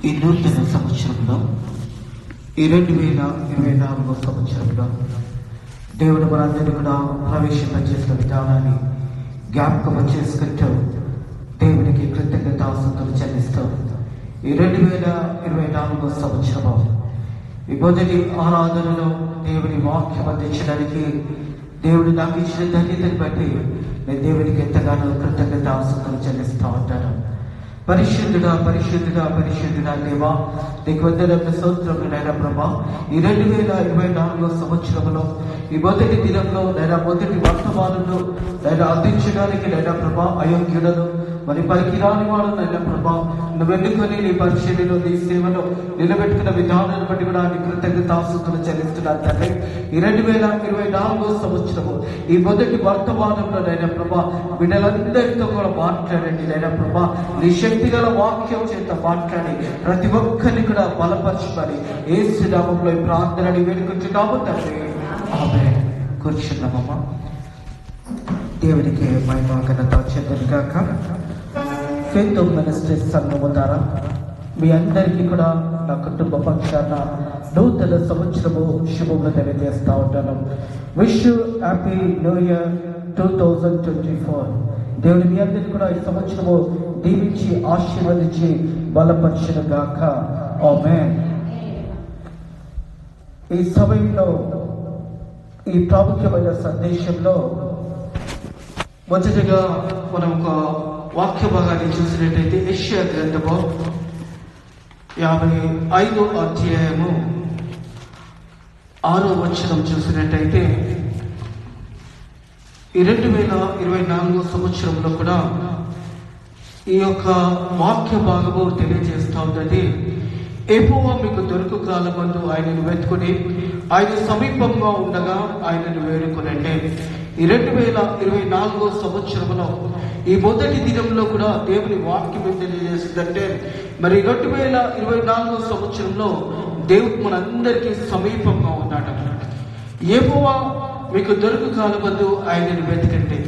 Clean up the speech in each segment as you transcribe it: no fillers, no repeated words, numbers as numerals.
ఈ నూతన సంవత్సరంలో, ఈ 2024 సంవత్సరంలో దేవుడు మనందరినీ కూడా ప్రవేశింపజేసిన విధానాన్ని జ్ఞాపకం చేసుకుంటూ దేవునికి కృతజ్ఞతాస్తుతులు చెల్లిస్తూ ఈ 2024 సంవత్సరం ఈ మొదటి ఆరాధనలో దేవుని వాక్యం అందించడానికి దేవుడు నాకు ఇచ్చిన ధన్యతను బట్టి నేను దేవునికి ఎంతగానో కృతజ్ఞతాస్తుతులు చెల్లిస్తూ ఉంటాను. పరిశుద్ధుడా పరిశుద్ధుడా పరిశుద్ధుడా దేవా, నీకు వందనములు స్తోత్రములు నైనా ప్రభా. ఈ 2024 సంవత్సరంలో ఈ మొదటి దినంలో నైనా మొదటి వర్తమానంలో నైనా అందించడానికి నైనా ప్రభా అయోగ్యుడను మరి పనికిరాని వాడు నైనా ప్రభా నువ్వు ఎన్నుకొని నీ పరిచర్యలో నీ సేవలో నిలబెట్టుకున్న విధానాన్ని బట్టి కూడా నీ కృతజ్ఞతాస్తుతులు చెల్లిస్తున్నాను తండ్రి. ఈ 2024 సంవత్సరము ఈ మొదటి వర్తమానంలో నైనా ప్రభా బిడ్డలందరితో కూడా మాట్లాడండి నైనా ప్రభా. నీ శక్తిగల వాక్యం చేత మాట్లాడి ప్రతి ఒక్కరిని కూడా బలపరచుకొని యేసు నామములో ఈ ప్రార్థనని వేడుకుంటున్నాము తండ్రి. ఆమేన్. కూర్చున్నామమ్మా. దేవునికి మహిమ ఘనత చెందును గాక. ఫెయిత్ మినిస్ట్రీస్ సంఘము ద్వారా మీ అందరికీ కూడా నా కుటుంబ పక్షాన నూతన సంవత్సరము శుభములు తెలియజేస్తా ఉంటాను. Wish you happy new year 2024. దేవుని మీ అందరికీ కూడా ఈ సంవత్సరము దీవించి ఆశీర్వదించి బలపరచును గాక. ఆమేన్. ఈ సమయంలో ఈ ప్రాముఖ్యమైన సందేశంలో మొదటిగా మనం ఒక వాక్య భాగాన్ని చూసినట్టయితే యెషయా గ్రంథము 55వ అధ్యాయము 6వ వచనం చూసినట్టయితే ఈ 2024 సంవత్సరంలో కూడా ఈ యొక్క వాక్య భాగము తెలియజేస్తా ఉన్నది. యెహోవా మీకు దొరుకు కాలమందు ఆయనను వెతుకుని ఆయన సమీపంగా ఉండగా ఆయనను వేడుకొనండి. ఈ 2024 సంవత్సరంలో ఈ మొదటి దినంలో కూడా దేవుని వాక్యం ఏం తెలియజేసిందంటే మరి 2024 సంవత్సరంలో దేవుడు మనందరికీ సమీపంగా ఉన్నాడు. యెహోవా మీకు దొరుకు కాలమందు ఆయనను వెతకండి.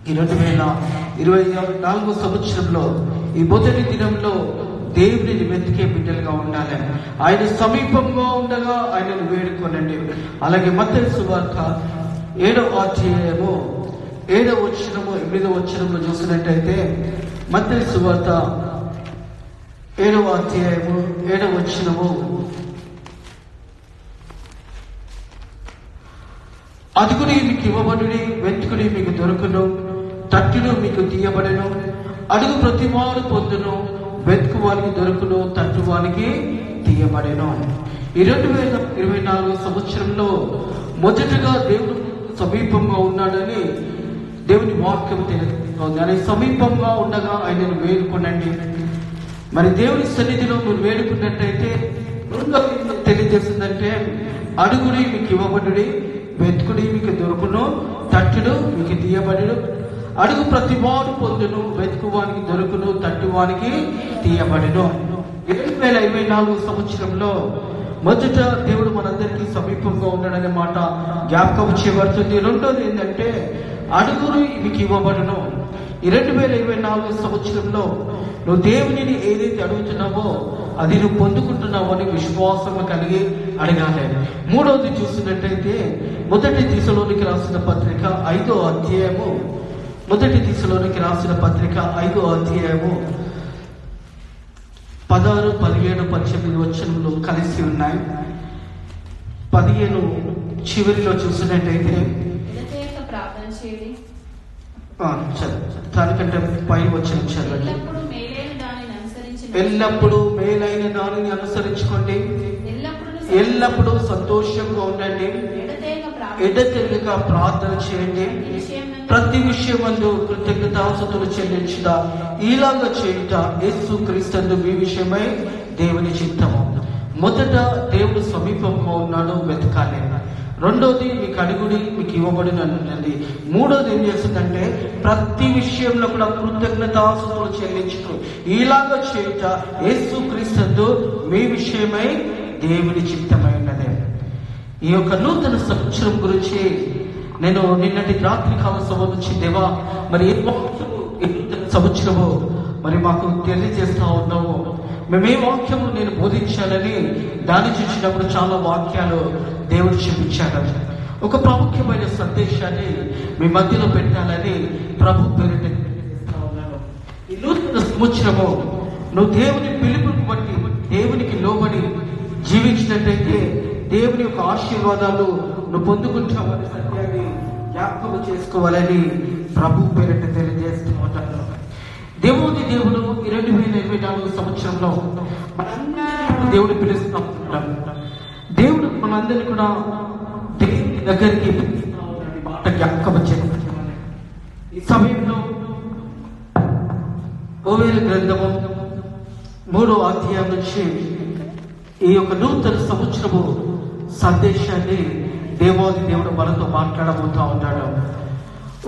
ఈ 2024 సంవత్సరంలో ఈ మొదటి దినంలో దేవుని వెతికే బిడ్డలుగా ఉండాలి. ఆయన సమీపంగా ఉండగా ఆయనను వేడుకొనండి. అలాగే మత్తయి సువార్త 7వ అధ్యాయము 7వ వచనము 8వ వచనంలో చూసినట్టయితే మత్తయి సువార్త 7వ అధ్యాయము 7వ వచనము, అదుగుని మీకు ఇవ్వబడుని, వెతుకుని మీకు దొరుకును, తట్టును మీకు తీయబడను, అడుగు ప్రతివాడు పొందును, వెతుకు వారికి దొరుకును, తట్టు వారికి తీయబడెను. ఈ 2024 సంవత్సరంలో మొదటగా దేవుడు సమీపంగా ఉన్నాడని దేవుని వాక్యం తెలియజేస్తుంది. ఆయన సమీపంగా ఉండగా ఆయనను వేడుకొనండి. మరి దేవుని సన్నిధిలో మీరు వేడుకున్నట్టయితే తెలియజేస్తుందంటే అడుగుడి మీకు ఇవ్వబడుడి, వెతుకుడి మీకు దొరుకును, తట్టుడు మీకు తీయబడును, అడుగు ప్రతివాడు పొందును, వెతుకువానికి దొరుకును, తట్టువానికి తీయబడును. 2024 సంవత్సరంలో మొదట దేవుడు మనందరికీ సమీపంగా ఉన్నాడనే మాట జ్ఞాపకం చేయబడుతుంది. రెండోది ఏంటంటే అడుగురు మీకు ఇవ్వబడును. ఈ 2024 సంవత్సరంలో నువ్వు దేవునిని ఏదైతే అడుగుతున్నావో అది నువ్వు పొందుకుంటున్నావు అని విశ్వాసం కలిగి అడగాలి. మూడవది చూసినట్టయితే మొదటి దిశలోనికి రాసిన పత్రిక 5వ అధ్యాయము, మొదటి దిశలోనికి రాసిన పత్రిక 5వ అధ్యాయము 16, 17, 18 వచనములు కలిసి ఉన్నాయి. 15 చివరిలో చూసినట్టయితే దానికంటే పై వచనం చదవండి. ఎల్లప్పుడూ మేలైన దానిని అనుసరించుకోండి, ఎల్లప్పుడూ సంతోషంగా ఉండండి, ఎడతెగక ప్రార్థన చేయండి, ప్రతి విషయమందు కృతజ్ఞతాస్తుతులు చెల్లించుట, ఇలాగా చేయుట యేసు క్రీస్తు మీ విషయమై దేవుని చిత్తము. మొదట దేవుడు సమీపంగా ఉన్నాడు, వెతకాలి. రెండోది మీకు అడుగుడి మీకు ఇవ్వబడిన అన్నది. మూడోది ఏం చేస్తుందంటే ప్రతి విషయంలో కూడా కృతజ్ఞతాస్తుతులు చెల్లించుట, ఇలాగా చేయుట యేసు క్రీస్తు మీ విషయమై దేవుని చిత్తమైనదే. ఈ యొక్క నూతన సంవత్సరం గురించి నేను నిన్నటి రాత్రి కాలం సంబంధించి దేవా మరి సంవత్సరము మరి మాకు తెలియజేస్తా ఉన్నాము. మేమే వాక్యము నేను బోధించాలని దాని చూసినప్పుడు చాలా వాక్యాలు దేవుడు చూపించాడు. ఒక ప్రాముఖ్యమైన సందేశాన్ని మీ మధ్యలో పెట్టాలని ప్రభు పేరిట ఈ నూతన సంవత్సరము నువ్వు దేవుని పిలుపుని బట్టి దేవునికి లోబడి జీవించినట్టయితే దేవుని యొక్క ఆశీర్వాదాలు నువ్వు పొందుకుంటావని సత్యాన్ని జ్ఞాపకం చేసుకోవాలని ప్రభు పేరిట తెలియజేస్తూ ఉంటాను. దేవుడు 2024 సంవత్సరంలో మనందరినీ దేవుడు పిలుస్తూ ఉంటాడు. దేవుడు మనందరినీ కూడా దేవుని దగ్గరికి జ్ఞాపకం చేసుకోవాలి. ఈ సమయంలో యోవేలు గ్రంథము 3వ అధ్యాయం నుంచి ఈ యొక్క నూతన సంవత్సరము సందేశాన్ని దేవుడు మనతో మాట్లాడబోతూ ఉంటాడు.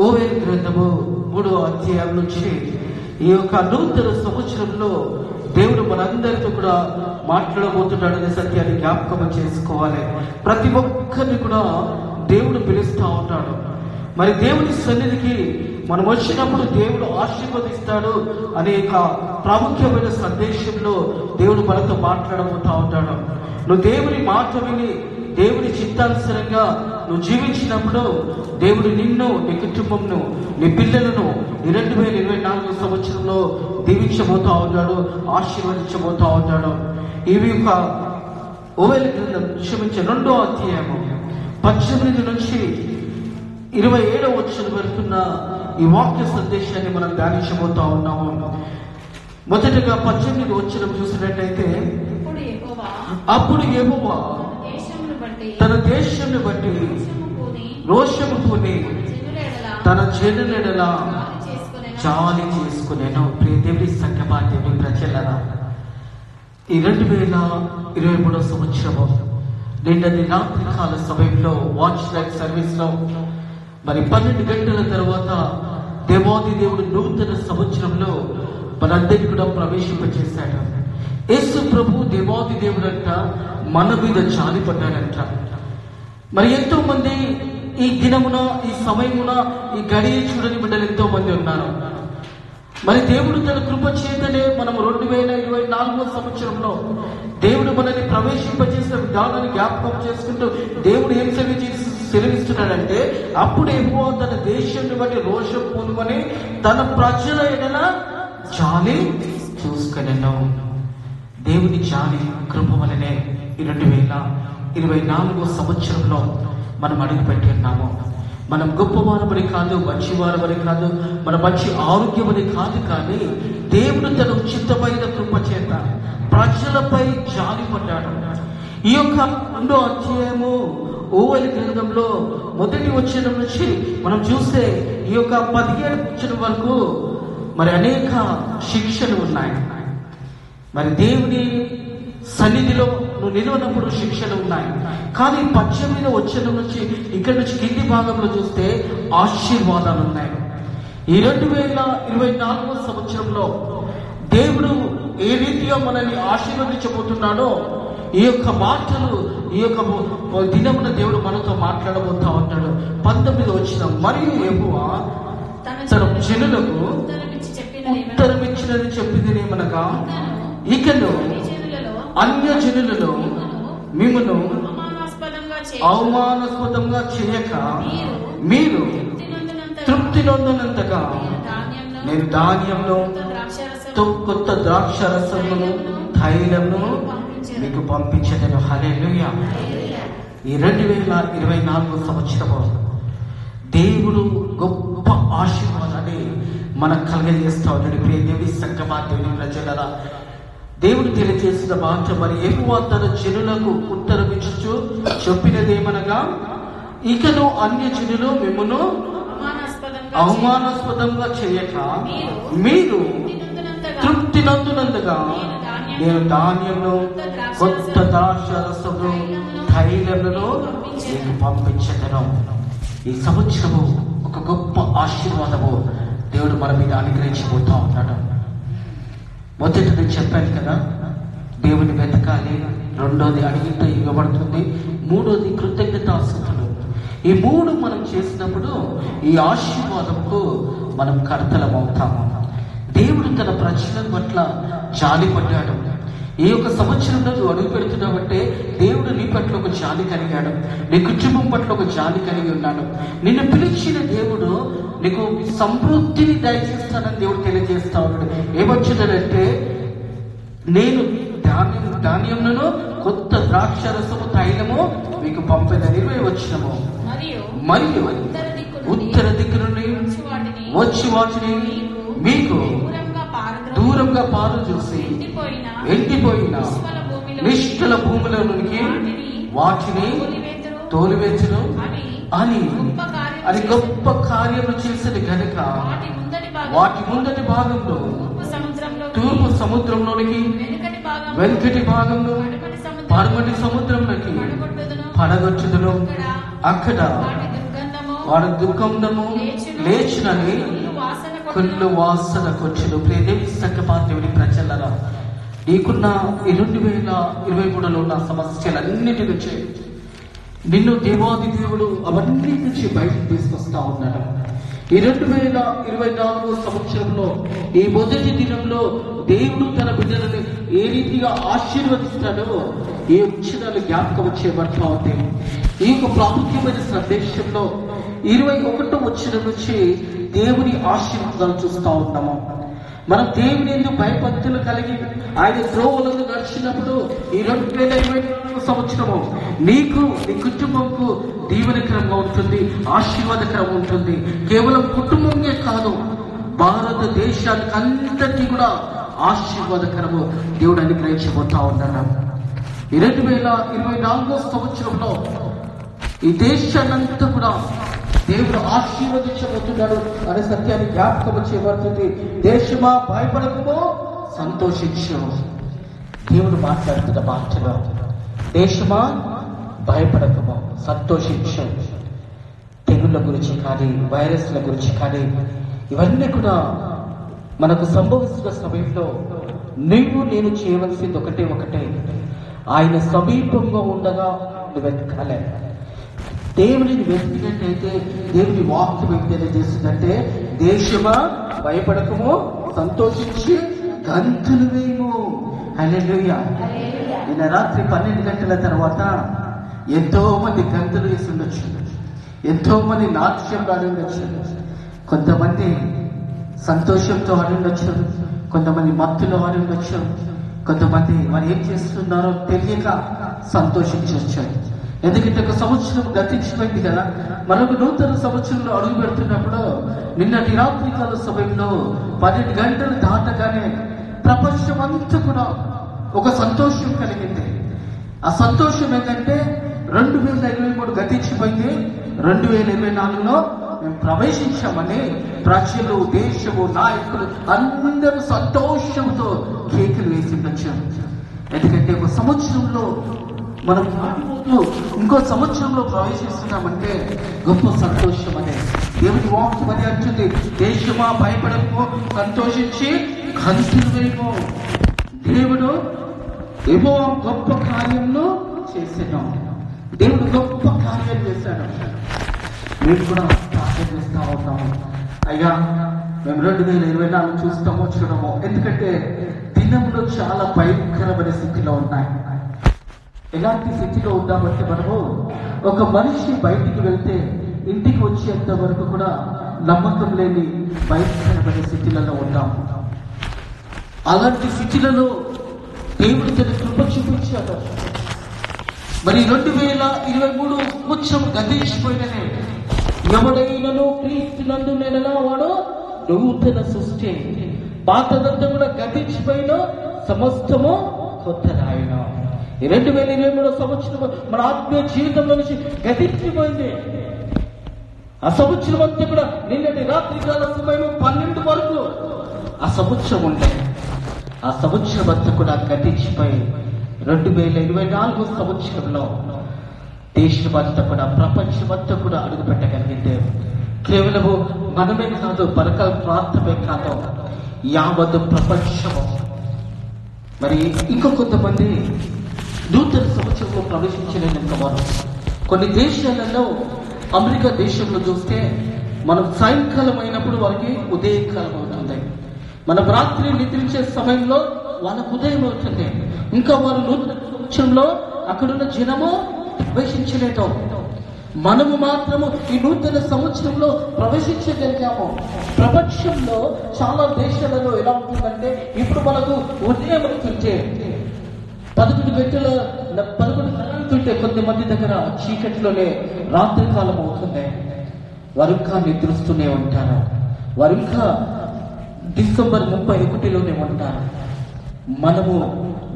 యోవేలు గ్రంథము 3వ అధ్యాయం నుంచి ఈ యొక్క నూతన సంవత్సరంలో దేవుడు మనందరితో కూడా మాట్లాడబోతున్నాడనే సత్యాన్ని జ్ఞాపకం చేసుకోవాలి. ప్రతి ఒక్కరిని కూడా దేవుడు పిలుస్తూ ఉంటాడు. మరి దేవుని సన్నిధికి మనం వచ్చినప్పుడు దేవుడు ఆశీర్వదిస్తాడు అనేక ప్రాముఖ్యమైన సందేశంలో దేవుడు మనతో మాట్లాడబోతూ ఉంటాడు. నువ్వు దేవుని మాట విని దేవుని చిత్తానుసారంగా నువ్వు జీవించినప్పుడు దేవుడు నిన్ను, నీ కుటుంబంను, నీ పిల్లలను 2024 సంవత్సరంలో దీవించబోతూ ఉంటాడు, ఆశీర్వదించబోతూ ఉంటాడు. ఇవి ఒక యోవేలు గ్రంథం క్షమించే 2వ అధ్యాయము 18 నుంచి 27వ వచనం వరకున్న ఈ వాక్య సందేశాన్ని మనం ధ్యానించబోతా ఉన్నాము. మొదటగా 18వ వచనం చూసినట్టయితే, అప్పుడు యెహోవా తన దేశాన్ని బట్టి రోషము పూని తన జనుల ఎడల జాలి చేసుకునేను. ప్రియ దేవుని సంఘమా, దేవుని ప్రజలరా, ఈ 2023 సంవత్సరము నిన్నటి రాత్రి కాల సమయంలో వాచ్ లైట్ సర్వీస్ లో మరి 12 గంటల తర్వాత దేవాది దేవుడు నూతన సంవత్సరంలో మనందరికీ కూడా ప్రవేశింపచేశాడు. యేసు ప్రభు దేవాది దేవుడు అంట మన మీద జాలి పడ్డాడంట. మరి ఎంతో మంది ఈ దినమున, ఈ సమయమున, ఈ గడియ చూడని బిడ్డలు ఎంతో మంది ఉన్నారు. మరి దేవుడు తన కృప చేతనే మనం 2024 సంవత్సరంలో దేవుడు మనల్ని ప్రవేశింపజేసిన విధానాన్ని జ్ఞాపకం చేసుకుంటూ దేవుడు ఏం సెలవిస్తున్నాడంటే, అప్పుడు యెహోవా తన దేశాన్ని బట్టి రోషం పూనుకొని తన ప్రజల ఎడల జాలి చూసుకొనెను. దేవుని జాలి కృప వలనే ఈ 2024 సంవత్సరంలో మనం అడుగుపెట్టి ఉన్నాము. మనం గొప్పవారమని కాదు, మంచివారమని కాదు, మన మంచి ఆరోగ్యమని కాదు, కానీ దేవుడు తన ఉచితమైన కృప చేత ప్రజలపై జాలి పడ్డాడు. ఈ యొక్క 2వ అధ్యాయము యోవేలు గ్రంథంలో 1వ వచనం నుంచి మనం చూస్తే ఈ యొక్క 17వ వచనం వరకు మరి అనేక శిక్షలు ఉన్నాయి. మరి దేవుని సన్నిధిలో నువ్వు నిలవనప్పుడు శిక్షలు ఉన్నాయి. కానీ 18వ వచనం నుంచి ఇక్కడ నుంచి కింది భాగంలో చూస్తే ఆశీర్వాదాలు ఉన్నాయి. ఈ 2024 సంవత్సరంలో దేవుడు ఏ రీతిగా మనల్ని ఆశీర్వదించబోతున్నాడో ఈ యొక్క మాటలు, ఈ యొక్క దినమున దేవుడు మనతో మాట్లాడబోతా ఉంటాడు. 19వ వచనం, మరియు యెహోవా తన జనులకు ఉత్తరమిచ్చినది చెప్పిందినేమనగా, ఇకను అన్యజనులలో మిమ్మును అవమానాస్పదంగా చేయక మీరు తృప్తి నొందనంతగా నేను ధాన్యంలో కొత్త ద్రాక్షరసమును తైలమును మీకు పంపించదను. హల్లెలూయా. ఈ 2024 సంవత్సరము దేవుడు గొప్ప ఆశీర్వాదాన్ని మనకు కలగజేస్తా ఉన్నాడు. ప్రియ దేవుని సంఘమా, దేవుని ప్రజలరా, దేవుడు తెలియజేసిన మాట, మరి యెహోవా తన జనులకు ఉత్తరమిచ్చుచు చెప్పినదేమనగా, ఇకను అన్యజనులు మిమ్మును అవమానాస్పదంగా చేయక మీరు తృప్తి నందునందుగా నేను ధాన్యంలో కొత్త ద్రాక్షరసమును తైలమును మీకు పంపించదను. ఈ సంవత్సరము ఒక గొప్ప ఆశీర్వాదము దేవుడు మన మీద అనుగ్రహించబోతా ఉన్నాడు. మొదటిది చెప్పాను కదా, దేవుని వెతకాలి. 2వది అడిగితే ఇవ్వబడుతుంది. 3వది కృతజ్ఞతాస్తుతులు. ఈ 3 మనం చేసినప్పుడు ఈ ఆశీర్వాదంకు మనం కర్తలం అవుతాము. దేవుడు తన ప్రజల పట్ల జాలి పడ్డాడు. ఈ యొక్క సంవత్సరంలో నువ్వు అడుగు పెడుతున్నావంటే దేవుడు నీ పట్ల ఒక జాలి కలిగాడు, నీ కుటుంబం పట్ల ఒక జాలి కలిగి ఉన్నాడు. నిన్ను పిలిచిన దేవుడు నీకు సమృద్ధిని దయచేస్తానని దేవుడు తెలియజేస్తా ఉన్నాడు. ఏమొచ్చునంటే, నేను ధాన్యములను కొత్త ద్రాక్ష రసము తైలము మీకు పంపేదని 20వ వచనము. మరియు ఉత్తర దిక్కు నుండి వచ్చి వాటిని మీకు దూరంగా పాలు చూసి ఎండిపోయిన నిష్ఠల భూములలోనికి వాటిని తోలివేచును అని గొప్ప కార్యము చేసేది కనుక వాటి ముందటి భాగంలో తూర్పు సముద్రంలోనికి వెనుకటి భాగంలో పడమటి సముద్రంలోకి పడగొచ్చుదును. అక్కడ వాడి దుఃఖము లేచినని కుళ్ళు వాసనకొచ్చును. దేవుని ప్రజలరా, నీకున్న ఈ 2023లో ఉన్న సమస్యలన్నిటి నుంచి నిన్ను దేవాది దేవుడు అవన్నీ నుంచి బయటకు తీసుకొస్తా ఉన్నాడు. ఈ 2024 సంవత్సరంలో ఈ మొదటి దినంలో దేవుడు తన బిడ్డలను ఏ రీతిగా ఆశీర్వదిస్తాడో ఈ వచనాలు జ్ఞాపకం చేయబడతా ఉంది. ఈ యొక్క ప్రాముఖ్యమైన సందేశంలో 21వ వచనం నుంచి దేవుని ఆశీర్వాదాలు చూస్తా ఉన్నాము. మనం దేవుని ఎందుకు భయభక్తులు కలిగి ఆయన త్రోవలను నడిచినప్పుడు ఈ 2024 సంవత్సరము నీకు నీ కుటుంబంకు దీవెనకరంగా ఉంటుంది, ఆశీర్వాదకరంగా ఉంటుంది. కేవలం కుటుంబమే కాదు, భారతదేశానికి అంతటికీ కూడా ఆశీర్వాదకరము దేవుడు అనుగ్రహించబోతా ఉన్నాడు. ఈ 2024 సంవత్సరంలో ఈ దేశాన్నంతా కూడా దేవుడు ఆశీర్వదించబోతున్నాడు అనే సత్యాన్ని జ్ఞాపకం చేయబడుతుంది. దేశమా భయపడకమో సంతోషించు. దేవుడు మాట్లాడుతున్న మాటలో దేశమా భయపడకమో సంతోషించు. తెగుళ్ళ గురించి కానీ, వైరస్ల గురించి కానీ, ఇవన్నీ కూడా మనకు సంభవిస్తున్న సమయంలో నేను చేయవలసింది ఒకటే, ఆయన సమీపంగా ఉండగా నువ్వు వెతకాలే. దేవుడిని వెతికినట్టయితే దేవుని వాక్యం ఏం తెలియజేస్తుందంటే, దేశమా భయపడకము సంతోషించి గంతులు వేయము. హల్లెలూయా. నిన్న రాత్రి 12 గంటల తర్వాత ఎంతో మంది గంతులు వేసి ఉండొచ్చు, ఎంతో మంది నాట్యం ఆడి ఉండొచ్చు, కొంతమంది సంతోషంతో ఆడి ఉండొచ్చు, కొంతమంది మత్తులో ఆడి ఉండొచ్చు, కొంతమంది వారు ఏం చేస్తున్నారో తెలియక సంతోషించవచ్చు. ఎందుకంటే ఒక సంవత్సరం గతించిపోయింది కదా, మరొక నూతన సంవత్సరంలో అడుగు పెడుతున్నప్పుడు నిన్నటి రాత్రికాల సమయంలో 12 గంటలు దాటగానే ప్రపంచం అంతా కూడా ఒక సంతోషం కలిగింది. ఆ సంతోషం ఏంటంటే 2023 గతించిపోయింది, 2024లో మేము ప్రవేశించామని ప్రజలు, దేశము, నాయకులు అందరూ సంతోషంతో కేకులు వేసి వచ్చాము. ఎందుకంటే ఒక సంవత్సరంలో మనం ఇంకో సంవత్సరంలో ప్రవేశిస్తున్నామంటే గొప్ప సంతోషం అనే దేవుని వాక్యం అని అంటుంది. దేశమా భయపడము సంతోషించి గంతులు వేయము. దేవుడు ఏమో గొప్ప కార్యంలో చేసాను, దేవుడు గొప్ప కార్యం చేశాడు. మేము కూడా ప్రార్థన చేస్తా ఉన్నాము, అయ్యా మేము 2024 చూస్తామో చూడము. ఎందుకంటే దినంలో చాలా భయంకరమైన స్థితిలో ఉన్నాయి. ఎలాంటి స్థితిలో ఉన్నామంటే, మనము ఒక మనిషి బయటికి వెళ్తే ఇంటికి వచ్చేంత వరకు కూడా నమ్మకం లేని భయంకరమైన స్థితిలలో ఉన్నాము. అలాంటి స్థితిలలో దేవుడు తన కృప చూపించాడు. మరి 2023 సంవత్సరం గతించిపోయిననే, ఎవడైనను క్రీస్తునందు నెలలా వాడు నూతన సృష్టి, పాతదంతా కూడా గతించిపోయిన సమస్తము కొత్తదాయన. 2023 సంవత్సరం మన ఆత్మీయ జీవితంలో నుంచి గతించిపోయింది. ఆ సంవత్సరం అంతా కూడా నిన్నటి రాత్రికాల సమయం 12 వరకు ఆ సంవత్సరం ఉండే, ఆ సంవత్సరం అంతా కూడా గతించిపోయి 2024 సంవత్సరంలో దేశమంతా కూడా, ప్రపంచమంతా కూడా అడుగు పెట్టగలిగితే కేవలము మనమే కాదు, పరకాల ప్రాంతమే కాదు, యావత్ ప్రపంచము. మరి ఇంకో కొంతమంది నూతన సంవత్సరంలో ప్రవేశించలేనంత వారు కొన్ని దేశాలలో, అమెరికా దేశంలో చూస్తే మనం సాయంకాలం అయినప్పుడు వారికి ఉదయకాలం అవుతుంది. మనం రాత్రి నిద్రించే సమయంలో వాళ్ళకు ఉదయం అవుతుంది. ఇంకా వారు నూతన సంవత్సరంలో అక్కడున్న జనము ప్రవేశించలేదు. మనము మాత్రము ఈ నూతన సంవత్సరంలో ప్రవేశించగలిగాము. ప్రపంచంలో చాలా దేశాలలో ఎలా ఉంటుందంటే, ఇప్పుడు మనకు ఉదయం అవుతుంటే 11 గంటలుంటే కొంతమంది దగ్గర చీకటిలోనే రాత్రి కాలం అవుతుంది. వారు ఇంకా నిద్రిస్తూనే ఉంటారు. వారు ఇంకా డిసెంబర్ 31లోనే ఉంటారు. మనము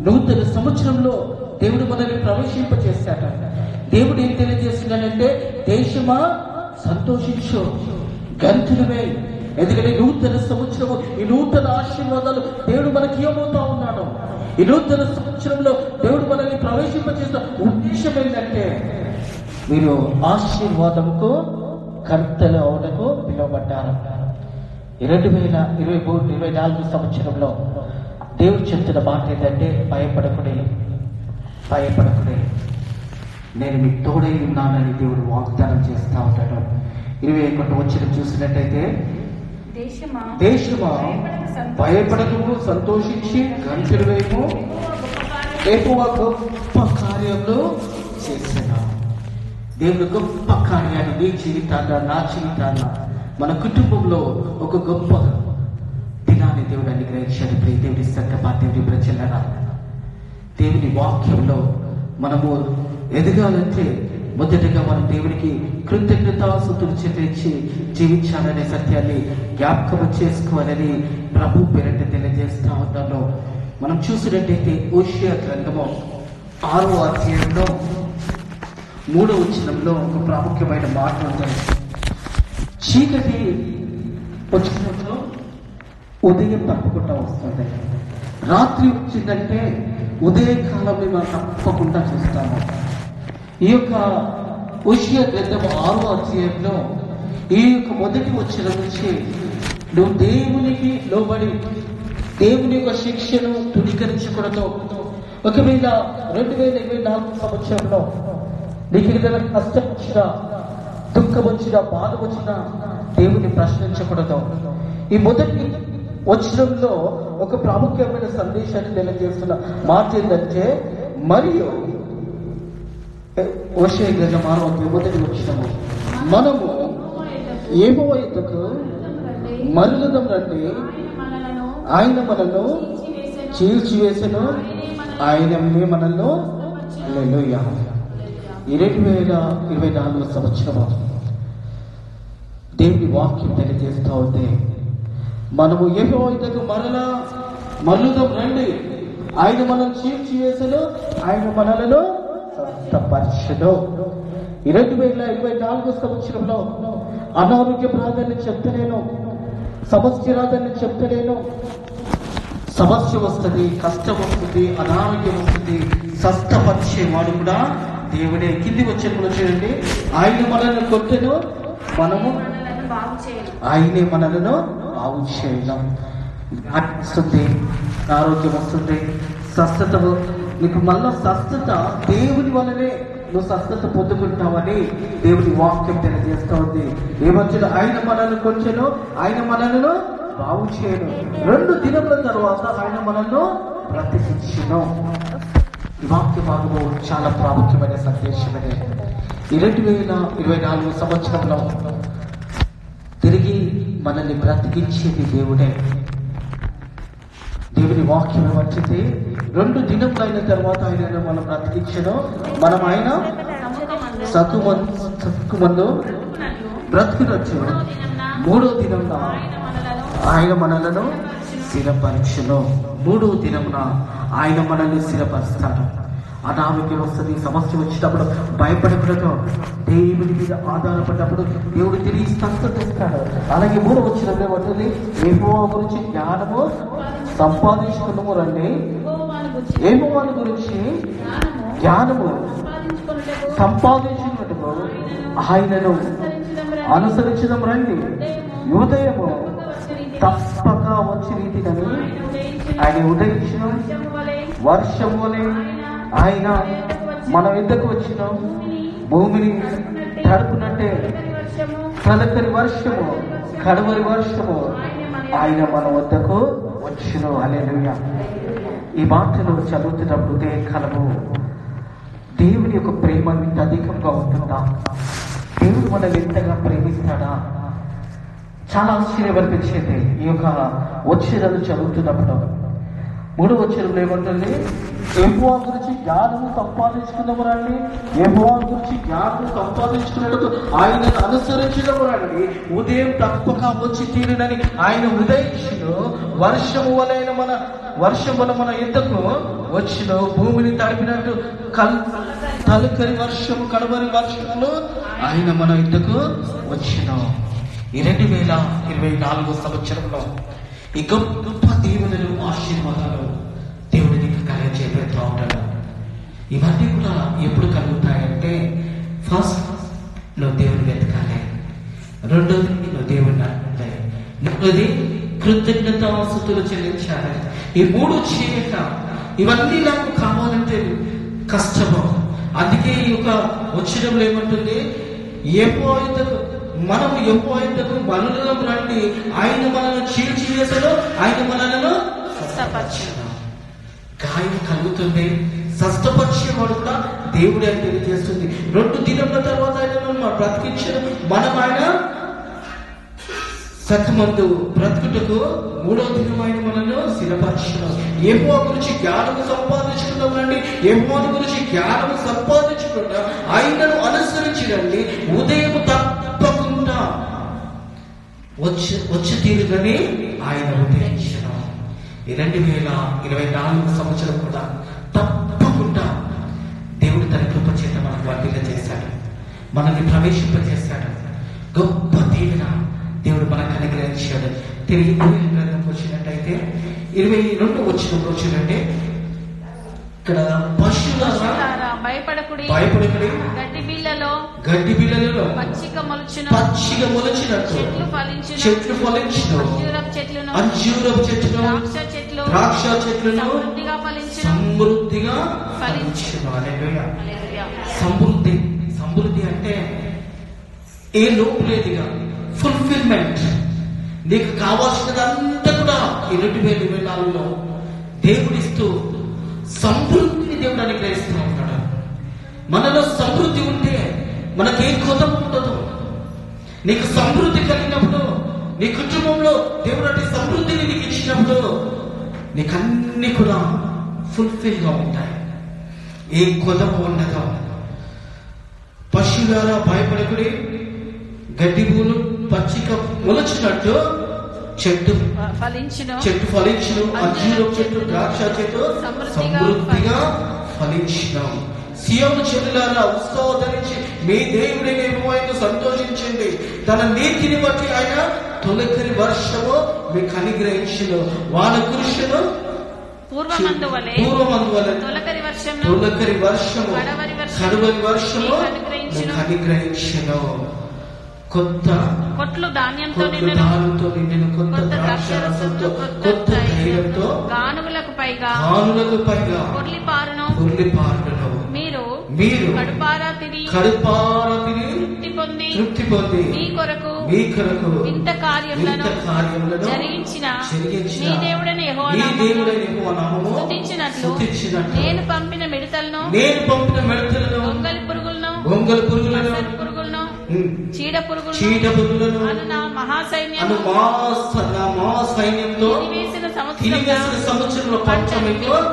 నూతన సంవత్సరంలో దేవుడు మనల్ని ప్రవేశింపచేశాడు. దేవుడు ఏం తెలియజేస్తున్నాడంటే, దేశమా సంతోషించు, గంతులు వేయి. ఎందుకంటే నూతన సంవత్సరము, ఈ నూతన ఆశీర్వాదాలు దేవుడు మనకి ఇవ్వబోతా ఉన్నాడు. ఈ నూతన సంవత్సరంలో దేవుడు మనల్ని ప్రవేశింపచేసిన ఉద్దేశం ఏంటంటే, మీరు ఆశీర్వాదంకు కర్తలు అవడకు పిలువబడ్డారు. 2023-24 సంవత్సరంలో దేవుడు చెప్తున్న మాట ఏంటంటే, భయపడకుడే, నేను మీకు తోడై ఉన్నానని దేవుడు వాగ్దానం చేస్తా ఉంటాడు. 21 వచనం చూసినట్టయితే, దేశమా భయపడకు, సంతోషించి గంతులు వేయము, యెహోవా గొప్ప కార్యంలో చేసిన. దేవుడు గొప్ప కార్యాన్ని నీ జీవితాల్లో, నా జీవితాల్లో, మన కుటుంబంలో ఒక గొప్ప దినాన్ని దేవుడు అనుగ్రహించాడు. దేవుడి సంకల్ప, దేవుడి ప్రజలరా, దేవుని వాక్యంలో మనము ఎదగాలంటే మొదటగా మనం దేవునికి కృతజ్ఞతాస్తుతులు చెల్లించి జీవించాలనే సత్యాన్ని జ్ఞాపకం చేసుకోవాలని ప్రభు పేరంట తెలియజేస్తా ఉన్నాను. మనం చూసినట్టయితే హోషేయ గ్రంథము 6వ అధ్యాయంలో 3వ వచనంలో ఒక ప్రాముఖ్యమైన మాట ఉంటుంది. చీకటి వచ్చినప్పుడు ఉదయం తప్పకుండా వస్తుంది. రాత్రి వచ్చిందంటే ఉదయకాలంలో మనం తప్పకుండా చూస్తాము. ఈ యొక్క హోషేయ గ్రంథము 6వ అధ్యాయంలో ఈ యొక్క మొదటి వచనం నుంచి, నువ్వు దేవునికి లోబడి దేవుని యొక్క శిక్షను తుణీకరించకూడదు. ఒకవేళ 2024 సంవత్సరంలో నీకు ఏదైనా కష్టం వచ్చినా, దుఃఖం వచ్చినా, బాధ వచ్చినా దేవుని ప్రశ్నించకూడదు. ఈ మొదటి వచనంలో ఒక ప్రాముఖ్యమైన సందేశాన్ని తెలియజేస్తున్న మాట ఏంటంటే, మరియు హోషేయ గ్రంథం 6వ అధ్యాయం మొదటి వచనము, మనము యెహోవా యొద్దకు మరలుదాం రండి, ఆయన మనల్ని చీల్చివేసెను, ఆయననే మనల్ని. హల్లెలూయా. 2024 సంవత్సరము దేవుని వాక్యం తెలియజేస్తూ ఉంది, మనము యెహోవా యొద్దకు మరలుదాం రండి, ఆయన మనల్ని చీల్చివేసెను, ఆయన మనలను స్వస్థపరచెను. 2024 సంవత్సరంలో అనారోగ్య ప్రాధాన్యం చెప్తలేను, సమస్య రాదని చెప్తలేను. సమస్య వస్తుంది, కష్టం వస్తుంది, అనారోగ్యం వస్తుంది, స్వస్థపరిచేవాడు కూడా దేవుడే. కింది వచ్చేప్పుడు చూడండి, ఆయన మనల్ని కొట్టెను, మనము ఆయనే మనలను బాగు చేయడం. వస్తుంది, ఆరోగ్యం వస్తుంది, స్వస్థత. నీకు మళ్ళా స్వస్థత దేవుని వల్లనే నువ్వు స్వస్థత పొందుకుంటావని దేవుని వాక్యం తెలియజేస్తూ ఉంది. ఏమొచ్చిన ఆయన మనల్ని కొంచెను, ఆయన మనలను బాగు చేయను, 2 దినముల తర్వాత ఆయన మనల్ని బ్రతికించును. ఈ వాక్య భాగము చాలా ప్రాముఖ్యమైన సందేశమే. 2024 సంవత్సరంలో తిరిగి మనల్ని బ్రతికించేది దేవుడే. దేవుని వాక్యం వచ్చింది, 2 దినములు అయిన తర్వాత ఆయన మనం బ్రతికించను, మనం ఆయన సక్కుమందు బ్రతుకునొచ్చు. 3వ దినమున ఆయన మనలను స్థిరపరచును. 3వ దినమున ఆయన మనల్ని స్థిరపరుస్తాడు. అనారోగ్యం వస్తుంది, సమస్య వచ్చినప్పుడు భయపడకూడదు. దేవుడి మీద ఆధారపడినప్పుడు దేవుడు తిరిగి స్వస్థత ఇస్తాడు. అలాగే 3వ వచనంలో ఉంటుంది, యెహోవా గురించి జ్ఞానము సంపాదించుకున్నాము రండి, యెహోవా గురించి జ్ఞానము సంపాదించుకున్నట్టు ఆయనను అనుసరించడం రండి. ఉదయము తప్పక వచ్చి రీతిని ఆయన ఉదయించిన వర్షం వలె ఆయన మన ఎద్దకు వచ్చిన భూమిని తడుపునట్టే తొలకరి వర్షము, కడవరి వర్షము ఆయన మన వద్దకు వచ్చును. హల్లెలూయా. ఈ మాటలు చదువుతున్నప్పుడు ఉదయకాలము దేవుని యొక్క ప్రేమ ఇంత అధికంగా ఉంటుందా? దేవుడు మనల్ని ఎంతగా ప్రేమిస్తాడా? చాలా ఆశ్చర్యం అనిపించేది ఈ యొక్క వచ్చేదలు చదువుతున్నప్పుడు. 3వ వచనంలో ఏమంటుంది? యెహోవా గురించి జ్ఞానము సంపాదించుకున్నవరండి, యెహోవా గురించి జ్ఞానము సంపాదించుకున్నట్టు ఆయనను అనుసరించినవరండి ఉదయం తప్పక వచ్చి తీరునని ఆయన ఉదయించును. వర్షం వల్ల మన యుద్ధకు వచ్చిన భూమిని తడిపినట్టు తలుకరి వర్షము కడవరి వర్షములు ఆయన మన యుద్ధకు వచ్చిన. ఈ 2024 సంవత్సరంలో ఈ గొప్ప దీవెనలు ఆశీర్వాదాలు దేవుడి నీకు కలిగజేస్తూ ఉంటాడు. ఇవన్నీ కూడా ఎప్పుడు కలుగుతాయంటే, ఫస్ట్ నువ్వు దేవుని వెతకాలి, రెండోది నువ్వు దేవుని నమ్మాలి, మూడోది కృతజ్ఞతాస్తుతులు చెల్లించాలి. ఈ 3 చేయక ఇవన్నీ నాకు కావాలంటే కష్టము. అందుకే ఈ యొక్క వచ్చినంలో ఏమంటుంది? మనము యెహోవా యొద్దకు మనలను రండి, ఆయన మనల్ని చీల్చివేసడు, ఆయన మనలను స్వస్థపరచును. గాయం కలుగుతుంది, స్వస్థపరిచేవాడు కూడా దేవుడే అని తెలియజేస్తుంది. 2 దినముల తర్వాత ఆయన బ్రతికించడం, మనం ఆయన సతమందు బ్రతుకుటకు 3వ దినం ఆయన మనల్ని స్థిరపరచడం. యెహోవా గురించి జ్ఞానము సంపాదించుకున్నామండి, యెహోవా గురించి జ్ఞానము సంపాదించుకుంటా ఆయనను అనుసరించడండి. ఉదయం తప్పకుండా వచ్చి తీరుదని ఆయన ఉదయించడం. ఈ 2024 సంవత్సరం కూడా తప్పకుండా దేవుడు తన కృప చేత మనకు వర్ధిల్ల చేశాడు, మనల్ని ప్రవేశింపజేశాడు. గొప్ప దీవెన దేవుడు మనకు అనుగ్రహించాడు. తిరిగి గ్రంథంకి వచ్చినట్టయితే 22 వచ్చినప్పుడు చూడండి, ఇక్కడ పశువులారా భయపడకుడి, గడ్డి బిళ్ళలలో పచ్చిక మొలచినట్టు చెట్లు ఫలించును, అంజూరపు చెట్లను ద్రాక్ష చెట్లను సమృద్ధిగా ఫలించును. హల్లెలూయా. సమృద్ధి అంటే ఏ లోపు లేదుగా, ఫుల్ఫిల్మెంట్. నీకు కావాల్సినదంతా కూడా ఈ 2024లో దేవుడిస్తూ సమృద్ధిని దేవుడు అనుగ్రహిస్తూ ఉంటాడు. మనలో సమృద్ధి ఉంటే మనకే కొత్త ఉండదు. నీకు సమృద్ధి కలిగినప్పుడు, నీ కుటుంబంలో దేవుడు అట్టి సమృద్ధిని నీకు ఇచ్చినప్పుడు నీకు అన్ని కూడా ఫుల్ఫిల్ గా ఉంటాయి, ఏ కొదవ ఉండదు. పశువులారా భయపడకుడి, గడ్డి పూలు పచ్చిక మొలచినట్టు చెట్టు ఫలించును, అంజూరపు చెట్టు ద్రాక్ష చెట్టు సమృద్ధిగా ఫలించును. సియోను చెల్లులారా ఉత్సవం ధరించి మీ దేవుడైన యెహోవాను సంతోషించండి, తన నీతిని బట్టి ఆయన తొలకరి వర్షము మీకు అనుగ్రహించును, వాన కురుషును పూర్వమందు వలె తొలకరి వర్షము కడవరి వర్షము మీకు అనుగ్రహించును. కొట్లు ధాన్యంతో నిండిన కొత్త ద్రాక్షారసంతో కొత్త ధైర్యంతో గానుగులకు పైగా పొర్లి పారును. మీరు కడుపారా తిని తృప్తి పొంది మీ కొరకు ఇంత కార్యములను జరిగించిన మీ దేవుడైన యెహోవా నామమును స్తుతించినట్లు నేను పంపిన మిడతలను గొంగలి పురుగులను చీడ పురుగులను నా మహాసైన్యంతో తినివేసిన సంవత్సరంలో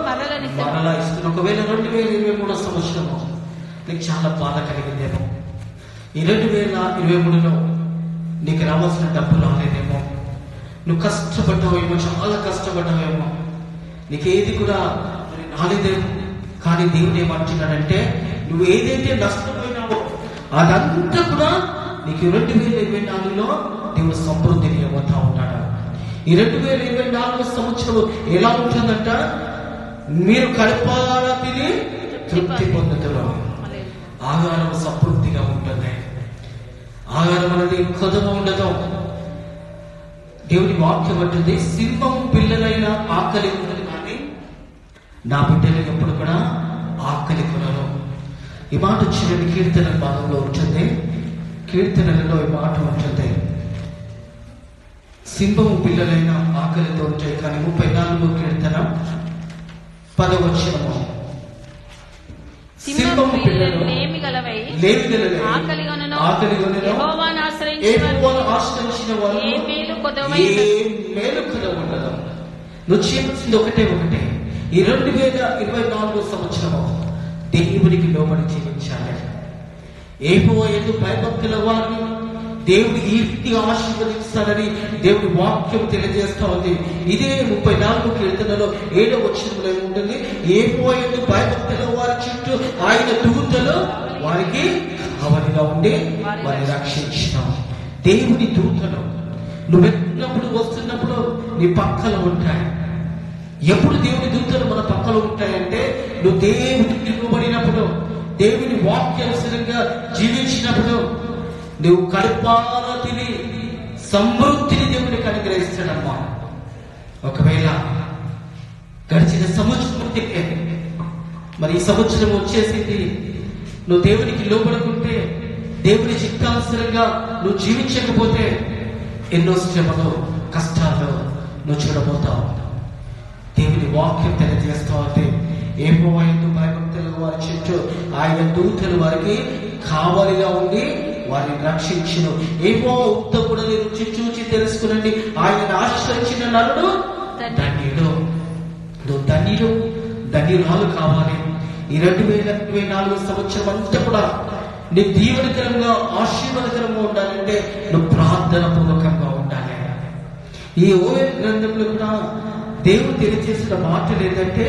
మరలా ఇస్తున్న. ఒకవేళ 2023 సంవత్సరము నీకు చాలా బాధ కలిగిందేమో, ఈ 2023లో నీకు రావాల్సిన డబ్బు రాలేదేమో, నువ్వు కష్టపడ్డావేమో, చాలా కష్టపడ్డావేమో, నీకేది కూడా రాలేదేమో. కానీ దేవుడు ఏమంటున్నాడంటే, నువ్వు ఏదైతే నష్టపోయినావో అదంతా కూడా నీకు 2024లో దేవుడు సమృద్ధిని ఇవ్వతా ఉంటాడు. ఈ 2024 సంవత్సరం ఎలా ఉంటుందంట? మీరు కడుపారా తిని తృప్తి పొందుతారు. ఆహారం సమృద్ధిగా ఉంటుంది, ఆహారం అనేది కొదవ ఉండదు. దేవుని వాక్యం అంటుంది, సింహం పిల్లలైన ఆకలి కొనదు, కానీ నా బిడ్డలు ఎప్పుడు కూడా ఆకలి కొనరు. ఈ మాట వచ్చిన కీర్తన భాగంలో ఉంటుంది, కీర్తనలలో ఈ మాట ఉంటుంది, సింహము పిల్లలైన ఆకలితో ఉంటాయి. కానీ 34 కీర్తన 10వ వచనము. సింహము పిల్లలు లేమి గలవై ఆకలిగొనును యెహోవాను ఆశ్రయించిన వారు ఏ మేలు కొదవఉండదు. నువ్వు చేయాల్సింది ఒకటే. ఈ 2024 సంవత్సరము దేవునికి లోబడి జీవించాలి. యెహోవా యందు భయభక్తుల వారిని దేవుడు ఈ రీతిగా ఆశీర్వదిస్తాడని దేవుడి వాక్యం తెలియజేస్తా ఉంది. ఇదే 34 కీర్తనలో 7వ వచనంలో ఏముంటుంది? యెహోవా యందు భయభక్తుల వారి చుట్టూ ఆయన దూతలు వారికి కావలిగా ఉండి వారిని రక్షించినాం. దేవుని దూతలు నువ్వు వెళ్ళినప్పుడు వస్తున్నప్పుడు నీ పక్కన ఉంటాయి. ఎప్పుడు దేవుని దూతలు మన పక్కన ఉంటాయంటే నువ్వు దేవుడికి నిలబడినప్పుడు, దేవుని వాక్యానుసారంగా జీవించినప్పుడు నువ్వు కడుపార తిని సమృద్ధిని దేవునికి అనుగ్రహిస్తాడమ్మా. ఒకవేళ గడిచిన సంవత్సరం మరి ఈ సంవత్సరం వచ్చేసింది, నువ్వు దేవునికి లోబడుకుంటే, దేవుని చిత్తానుసారంగా నువ్వు జీవించకపోతే ఎన్నో శ్రమలు కష్టాలు నువ్వు చూడబోతావు. దేవుని వాక్యం తెలియజేస్తా ఉంటే యెహోవా యందు భయభక్తుల వారి చుట్టూ ఆయన దూతలు వారికి కావలిగా ఉండి వారిని రక్షించును. యెహోవా ఉత్తముడని రుచి చూచి తెలుసుకునండి, ఆయనను ఆశ్రయించిన నరుడు ధన్యుడు. నువ్వు ధన్యురాలు కావాలి. ఈ 2024 సంవత్సరం అంతా కూడా నీ దీవెనకరంగా ఆశీర్వాదకరంగా ఉండాలంటే నువ్వు ప్రార్థన పూర్వకంగా ఉండాలి. ఈ ఓఎల్ గ్రంథంలో కూడా దేవుడు తెలియజేసిన మాటలు ఏంటంటే,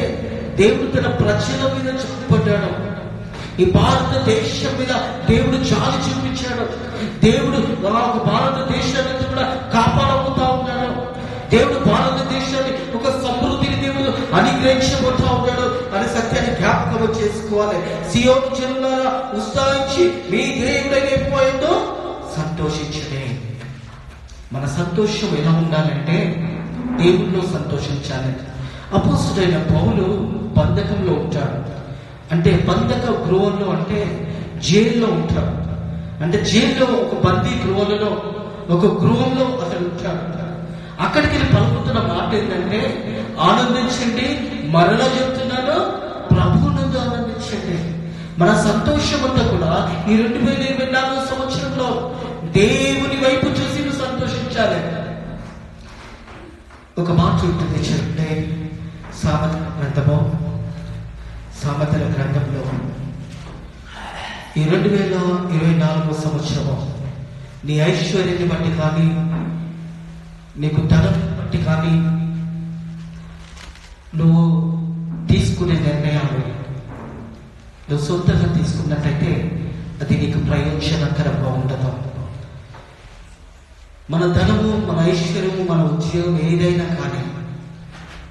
దేవుడు తన ప్రజల మీద చూపడ్డాడు. ఈ భారతదేశం మీద దేవుడు జాలి చూపించాడు. దేవుడు భారతదేశాన్ని కూడా కాపాడబోతా ఉన్నాడు. దేవుడు భారతదేశాన్ని ఒక సమృద్ధిని దేవుడు అనుగ్రహించబోతా ఉన్నాడు అనే సత్యాన్ని జ్ఞాపకం చేసుకోవాలి. సియోను జనులారా ఉత్సాహించి మీ దేవుడైన యెహోవాతో సంతోషించండి. మన సంతోషం ఎలా ఉండాలంటే దేవుల్లో సంతోషించాలి. అపోస్తుడైన పౌలు బంధకంలో ఉంటాడు. అంటే బంధక గృహంలో అంటే జైల్లో ఉంటాడు. అంటే జైల్లో ఒక బందీ గృహంలో ఒక గృహంలో అతడు ఉంటాడు. అక్కడికి వెళ్ళి పలుకుతున్న మాట ఏంటంటే, ఆనందించండి, మరలా చెప్తున్నాను, ప్రభువునందు ఆనందించండి. మన సంతోషం అంతా కూడా ఈ 2024 సంవత్సరంలో దేవుని వైపు చూసి నువ్వు సంతోషించాలి. ఒక మాట ఉంటుంది చెప్తే, సామెతల గ్రంథంలో ఈ 2024 సంవత్సరము నీ ఐశ్వర్యాన్ని బట్టి కానీ, నీకు ధనం బట్టి కానీ నువ్వు తీసుకునే నిర్ణయాలు నువ్వు సొంతంగా తీసుకున్నట్లయితే అది నీకు ప్రయోజనకరంగా ఉండదు. మన ధనము, మన ఐశ్వర్యము, మన ఉద్యోగం ఏదైనా కానీ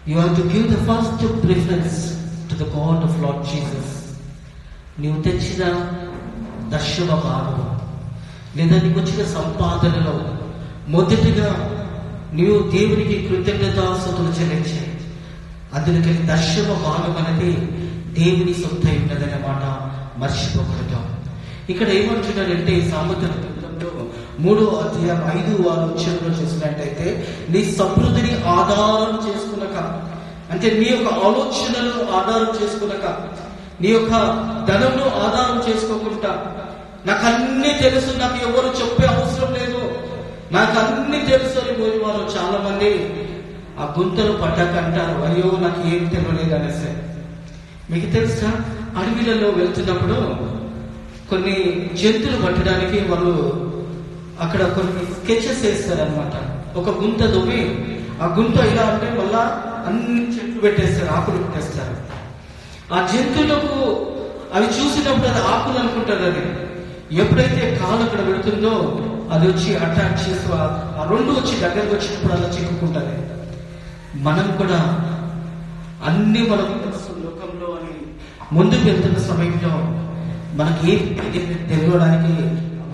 you have to give the first preference to the God of lord Jesus. నీవు తెచ్చిన దశమ భాగము లేదా నీకు వచ్చిన సంపాదనలో మొదటిగా నీవు దేవునికి కృతజ్ఞతాస్తుతులు చెల్లించాయి. అందులోకి దశమ భాగం అనేది దేవుని సొంత ఉన్నదనే మాట మర్చిపోకూడదు. ఇక్కడ ఏమంటున్నాడంటే సామెతల గ్రంథంలో 3వ అధ్యాయం 5-6 వచనంలో చూసినట్టయితే, నీ సమృద్ధిని ఆధారం చేసుకునక, అంటే నీ యొక్క ఆలోచనలు ఆధారం చేసుకునక, నీ యొక్క ధనంను ఆధారం చేసుకోకుండా, నాకు అన్ని తెలుసు, నాకు ఎవరు చెప్పే అవసరం లేదు, నాకు అన్ని తెలుసు అని పోయేవారు చాలా మంది ఆ గుంతలు పడ్డాక అంటారు, అయ్యో నాకు ఏం తెలియలేదు అనేసి. మీకు తెలుసా, అడవిలలో వెళ్తున్నప్పుడు కొన్ని జంతువులు పట్టడానికి వాళ్ళు అక్కడ కొన్ని స్కెచెస్ వేస్తారనమాట. ఒక గుంత దువ్వి ఆ గుంత ఇలా అంటే మళ్ళా అన్ని చెట్లు పెట్టేస్తారు, ఆకులు పెట్టేస్తారు. ఆ జంతువులకు అవి చూసినప్పుడు అది ఆకులు అనుకుంటారు. అది ఎప్పుడైతే కాలు అక్కడ పెడుతుందో అది వచ్చి అటాక్ చేసి ఆ రెండు వచ్చి దగ్గరకు వచ్చినప్పుడు అలా చిక్కుకుంటుంది. మనం కూడా అన్ని మనం లోకంలో అని ముందుకు వెళ్తున్న సమయంలో మనకి ఏం తెలియడానికి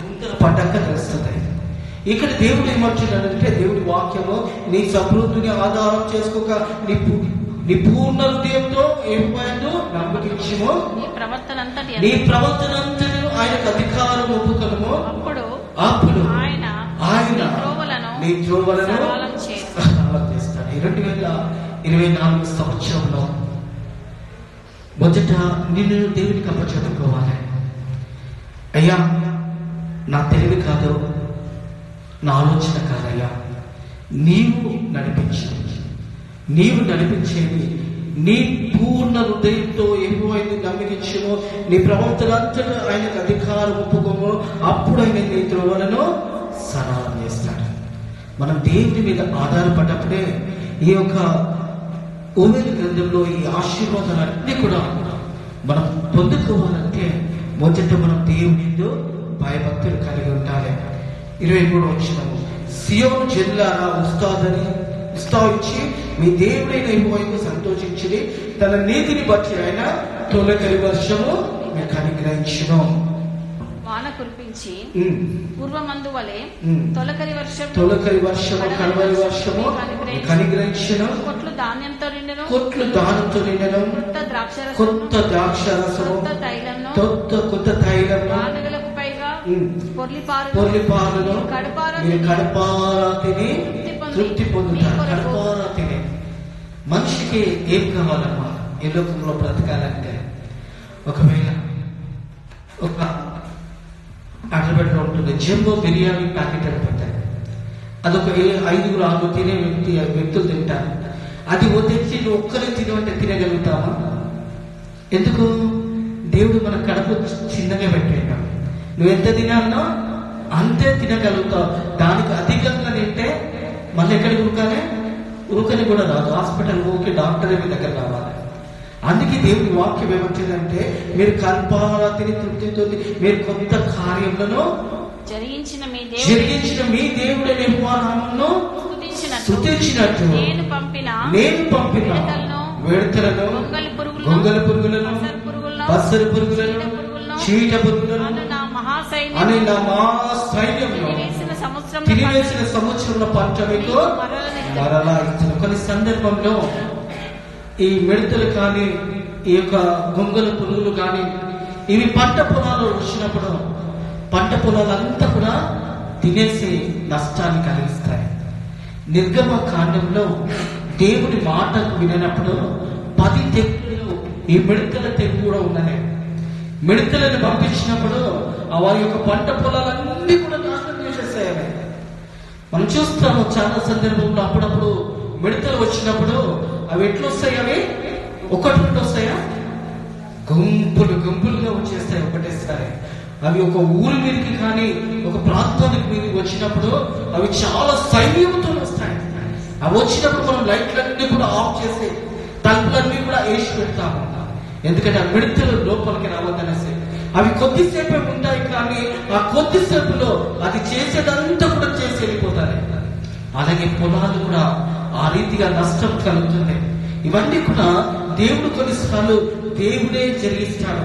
గుంతలు పడ్డాక తెలుస్తుంది. ఇక్కడ దేవుడు ఏమంటున్నాడంటే, దేవుడి వాక్యము, నీ సమృద్ధిని ఆధారం చేసుకోక నీ పూర్ణ హృదయంతో యెహోవాను నమ్మకించుము, నీ ప్రవర్తనంతను ఆయనకు అధికారం ఒప్పుకొనుము, అప్పుడు ఆయన నీ త్రోవలను చేస్తాడు. 2024 సంవత్సరంలో మొదట నిన్ను దేవునికి అప్పచెప్పుకోవాలి. అయ్యా, నా తెలివి కాదు, నా ఆలోచన కాదయ్యా, నీవు నడిపించేది నీ పూర్ణ హృదయంతో యెహోవాను నమ్మించుము, నీ ప్రవర్తనంతటా ఆయనకు అధికారం ఒప్పుకోము, అప్పుడు ఆయన నీ త్రోవలను సరళం చేస్తాడు. మనం దేవుని మీద ఆధారపడ్డప్పుడే ఈ యొక్క ఓవేలు గ్రంథంలో ఈ ఆశీర్వాదాలన్నీ కూడా మనం పొందుకోవాలంటే మొదట మనం దేవునితో భయభక్తులు కలిగి ఉండాలి. 23వ వచనం, సియోను జనులారా ఉత్సాహించి మీ దేవుడైన యెహోవాకు సంతోషించి తన నీతిని బట్టి ఆయన తొలకరి వర్షము మీకు అనుగ్రహించును. వాన కురిపించి పూర్వమందు వలె తొలకరి వర్షము కడవరి వర్షము అనుగ్రహించును. కొట్లు ధాన్యంతో నిండెను, కొత్త ద్రాక్షారసము, కొత్త తైలము, నాలుగులకు పైగా పొర్లిపారును కడపారా తిని తృప్తి పొందుతారు. కడపారా తిని. మనిషికి ఏం కావాలమ్మా ఈ లోకంలో బ్రతకాలంటే? ఒకవేళ ఒక అడ్రబెట్లో ఉంటుంది, జంబో బిర్యానీ ప్యాకెట్ అని పెట్టారు. అదొక 5-6 తినే వ్యక్తులు తింటారు. అది తెచ్చి నువ్వు ఒక్కరే తినమంటే తినగలుగుతావా? ఎందుకు? దేవుడు మన కడుపు చిన్నగా పెట్టాడు. నువ్వు ఎంత తినాలనో అంతే తినగలుగుతావు. దానికి అధికంగా తింటే మళ్ళీ ఎక్కడికి ఉరుకని కూడా రాదు. హాస్పిటల్ ఊరికి డాక్టర్ మీ దగ్గర రావాలి. అందుకే దేవుడి వాక్యం ఏమంటుందంటే, మీరు కల్పారాతిని తృప్తితో మీరు కొత్త కార్యములను జరిగించిన మీ దేవుడైన యెహోవా నామమును స్తుతించినట్టు నేను పంపిన విడతలను, గొంగళి పురుగులను, పసరు పురుగులను, చీట పురుగులను అని నా మహాసైన్యమును తినివేసిన సంవత్సరంలో పంట మీకు మరలా ఇచ్చిన. కొన్ని సందర్భంలో ఈ మిడతలు కానీ ఈ యొక్క గొంగళి పురుగులు కానీ ఇవి పంట పొలాల్లో వచ్చినప్పుడు పంట పొలాలంతా కూడా తినేసి నష్టాన్ని కలిగిస్తాయి. నిర్గమ కాండంలో దేవుడి మాటకు వినప్పుడు 10 తెగులు ఈ మిడతల తెగు కూడా ఉన్నాయి. మిడతలను పంపించినప్పుడు వారి యొక్క పంట పొలాలన్నీ కూడా నాశనం చేసేసాయి. మనం చూస్తాము చాలా సందర్భంలో అప్పుడప్పుడు మిడతలు వచ్చినప్పుడు అవి ఎట్లొస్తాయి? అవి ఒకటి వస్తాయా? గుంపులుగా వచ్చేస్తాయి ఒకటేసారి. అవి ఒక ఊరి మీదకి కానీ ఒక ప్రాంతానికి మీదకి వచ్చినప్పుడు అవి చాలా సైన్యంతో వస్తాయి. అవి వచ్చినప్పుడు మనం లైట్లన్నీ కూడా ఆఫ్ చేసి తలుపులన్నీ కూడా వేసి పెడతాము. ఎందుకంటే ఆ మిడతలు లోపలికి రావద్దనేసి. అవి కొద్దిసేపే ఉంటాయి, కానీ ఆ కొద్దిసేపులో అది చేసేదంతా కూడా చేసి వెళ్ళిపోతాయి. అలాగే పొలాలు కూడా ఆ రీతిగా నష్టం కలుగుతుంది. ఇవన్నీ కూడా దేవుడు కొన్నిసార్లు దేవుడే జరిగిస్తాడు.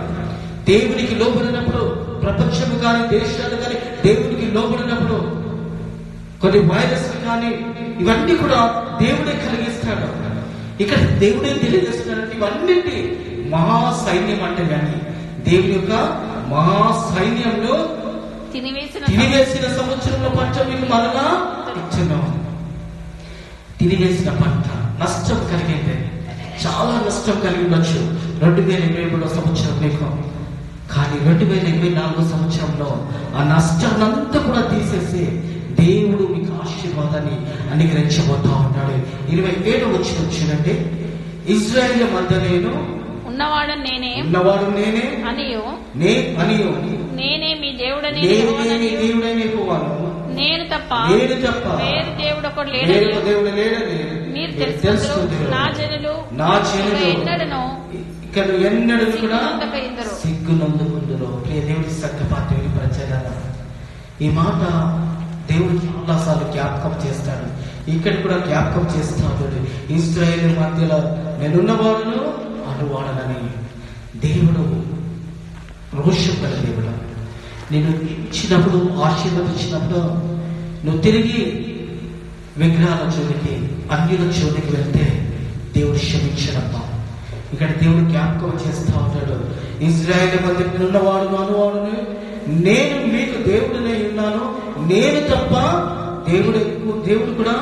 దేవునికి లోబడినప్పుడు ప్రపంచము కానీ దేశాలు కానీ దేవునికి లోబడినప్పుడు కొన్ని వైరస్ కానీ ఇవన్నీ కూడా దేవుడే కలిగిస్తాడు. ఇక్కడ దేవుడే తెలియజేస్తున్నాడంటే ఇవన్నింటి మహాసైన్యం అంటే కానీ దేవుని యొక్క మహాసైన్యంలో తినివేసిన సంవత్సరంలో పంట మీకు మరలా ఇచ్చున్నాం. తినివేసిన పంట నష్టం కలిగింది, చాలా నష్టం కలిగి ఉండొచ్చు 2023 సంవత్సరం మీకు. కానీ 2024 సంవత్సరంలో ఆ నష్టాన్నంతా కూడా తీసేసి దేవుడు మీకు ఆశీర్వాదాన్ని అనుగ్రహించబోతా ఉన్నాడు. 27వ వచనం చూడండి, ఇశ్రాయేలు మధ్య ఉన్నవాడు నేనే అనియు నేనే మీ దేవుడని నేను తప్ప వేరు దేవుడు ఒకడు లేడని మీరు తెలుసుకుంటారు. నా జనులు ఎన్నడూ కూడా సిగ్గునందుకుందురు. దేవుడి సత్యపాత్రుడి ప్రచారం ఈ మాట దేవుడు చాలాసార్లు జ్ఞాపకం చేస్తాడు. ఇక్కడ కూడా జ్ఞాపకం చేస్తాడు. ఇశ్రాయేలు మధ్యలో నేనున్నవాడును అనువాడనని. దేవుడు రోషపడ దేవుడు. నేను ఇచ్చినప్పుడు ఆశీర్వదించినప్పుడు నువ్వు తిరిగి విగ్రహాల జోలికి అన్యుల జోలికి వెళ్తే దేవుడు క్షమించడమ్మా. ఇక్కడ దేవుడు జ్ఞాపకం చేస్తా ఉంటాడు. ఇశ్రాయేలు మధ్య ఉన్నవాడును అనువాడును నేను మీకు దేవుడినే ఉన్నాను, నేను తప్ప దేవుడు కూడా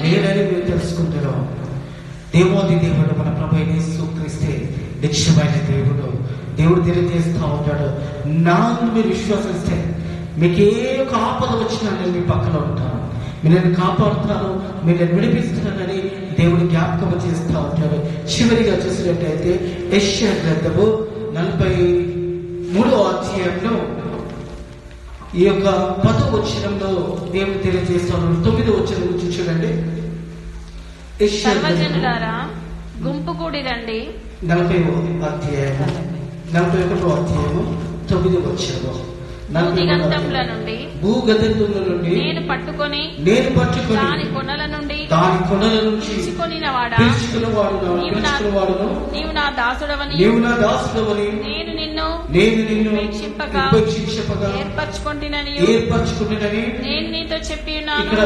లేడని మీరు తెలుసుకుంటారు. దేవాది దేవుడు మన ప్రభువైన యేసు క్రీస్తే నిత్యమైన దేవుడు తెలియజేస్తూ ఉంటాడు. నా మీరు విశ్వసిస్తే మీకు ఏ ఒక ఆపద వచ్చినా నేను మీ పక్కన ఉంటాను, మీరు నేను కాపాడుతాను, మీరు నేను విడిపిస్తున్నానని దేవుడు జ్ఞాపకం చేస్తూ ఉంటాడు. చివరిగా చూసినట్టయితే యెషయా గ్రంథము 43వ అధ్యాయంలో ఈ యొక్క 10వ వచనంలో దేవుడు తెలియజేస్తాను. 9వ వచనం గురించి చూడండి. సర్వజనులారా గుంపు కూడి రండి. 41వ అధ్యాయము 9వ వచనం. భూదిగంతముల నుండి నేను పట్టుకొని దాని కొనల నుండి పిలుచుకొనినవాడా, నీవు నా దాసుడవని నేను నిన్ను ఉపేక్షింపగా ఏర్పరచుకొంటినని నేను నీతో చెప్పి ఉన్నాను. ఇక్కడ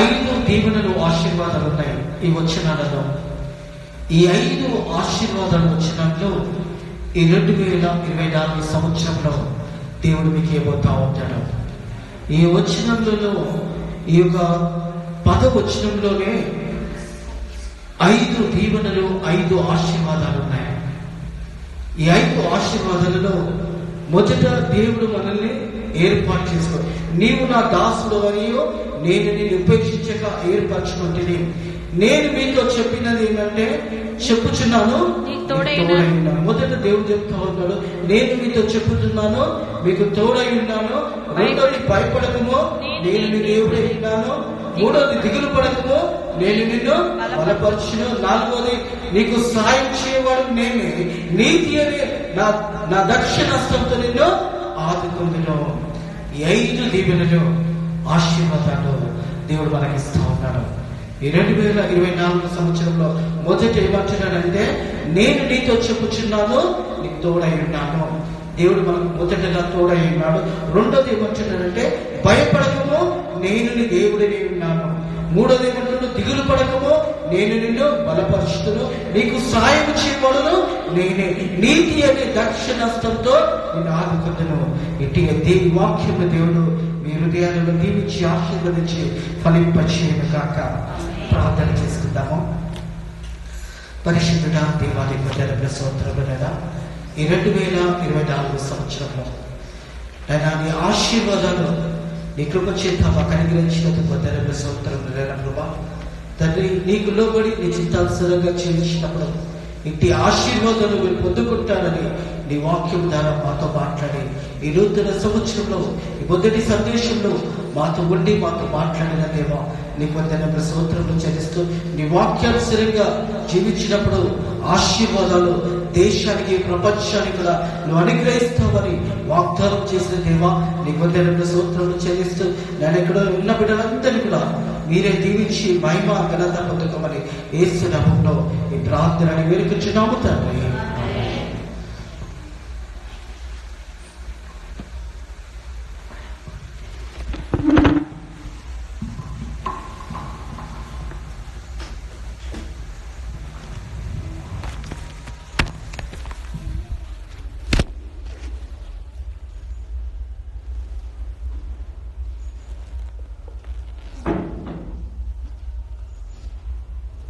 5 దీవెనలు ఆశీర్వాదాలు ఉన్నాయి ఈ వచనాలలో. ఈ 5 ఆశీర్వాదాలు వచనాల్లో ఈ 2024 సంవత్సరంలో దేవుడు మీకు ఇవ్వబోతా ఉంటాడు. ఈ వచనంలో ఈ యొక్క 10వ వచనంలోనే 5 దీవెనలు 5 ఆశీర్వాదాలు ఉన్నాయి. ఈ 5 ఆశీర్వాదాలలో మొదట దేవుడు మనల్ని ఏర్పాటు చేసుకో, నీవు నా దాసుడు అనియో నేను నిన్ను ఉపేక్షించక ఏర్పరచుకుంటుని. నేను మీతో చెప్పినది ఏంటంటే చెప్పుచున్నాను, మొదట దేవుడు చెప్తా ఉన్నాడు, నేను మీతో చెప్పుతున్నాను, మీకు తోడై ఉన్నాను. రెండోది భయపడకము, నేను నీ దేవుడై ఉన్నాను. మూడోది దిగులు పడకము, నేను నిన్ను బలపరచును. నాలుగోది నీకు సహాయం చేయవాడు నేనే, నీతి అనే నా దక్షిణస్తంతో నిన్ను ఆదుకుందును. ఈ 5 దీవెనలు ఆశీర్వాదాలు దేవుడు మనకిస్తా ఉన్నాడు. ఈ 2024 సంవత్సరంలో మొదట ఏమంటున్నాడంటే నేను నీతో చెప్పుచున్నాను, నీకు తోడై ఉన్నాను. దేవుడు మనకు మొదటగా తోడై ఉన్నాడు. రెండోది ఏమంటున్నాడంటే భయపడకము, నేను నీ దేవుడిని ఉన్నాను. మూడోది ఏమంటున్నాడు, దిగులు పడకము, నేను నిన్ను బలపరుచుతును, నీకు సాయం చేయబడును నేనే, నీతి అనే దక్షిణస్తంతో నేను ఆదుకుందును. ఇటు దేవి వాక్యము దేవుడు మీ హృదయాలను దీవించి ఆశీర్వదించి ఫలింపచేయను కాక. ప్రార్థన చేసుకుందాము. పరిశుద్ధుడా దేవాది గొర్రెల స్తోత్రములైనా ఈ 2024 సంవత్సరంలో అయినా నీ ఆశీర్వాదాలు నీ కృప చేత మాకు అనుగ్రహించినందుకు గొర్రెల స్తోత్రములైనా కృప తండ్రి, నీకు లోబడి నీ చిత్తానుసారంగా చేయించినప్పుడు ఇంటి ఆశీర్వాదాలు మీరు పొందుకుంటారని నీ వాక్యం ద్వారా మాతో మాట్లాడి ఈ నూతన సంవత్సరంలో ఈ మొదటి సందేశంలో మాతో ఉండి మాతో మాట్లాడిన దేవా నీకు వందనములు స్తోత్రములు చెల్లిస్తూ నీ వాక్యానుసారంగా జీవించినప్పుడు ఆశీర్వాదాలు దేశానికి ప్రపంచానికి కూడా నువ్వు అనుగ్రహిస్తావని వాగ్దానం చేసిన దేవా నీకు వందనములు స్తోత్రములు చెల్లిస్తూ నేను ఎక్కడో ఉన్న బిడ్డలందరినీ కూడా మీరే దీవించి మహిమ ఘనత పొందుకోమని యేసు నామములో ఈ ప్రార్థనని వేడుకొంచున్నాము తండ్రి.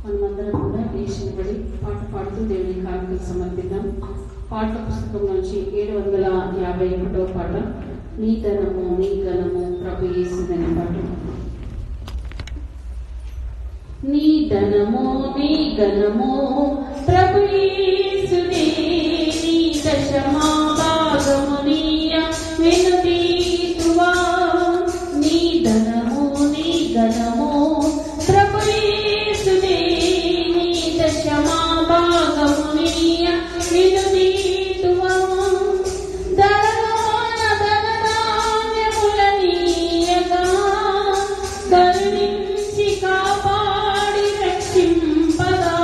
మనమందరం కూడా లేచినబడి పాట పాడుతూ దేవుని కార్యక్రమం సమర్పిద్దాం. పాట పుస్తకం నుంచి 751వ పాట, నీ ధనము నీ ఘనము ప్రభు యేసుదనే పాట. నీ ధనము నీ ఘనము ప్రభు యేసుదే, నీ దశమా భాగము నీయ వెనుదీతువా. నీ ధనము నీ ఘనము ప్రభు యేసుదే, నీ దశమా భాగము నీయ వెనుదీతువా. ధనలోన ధనధాన్యముల నీయగా కరుణించి కాపాడి రక్షింపగా.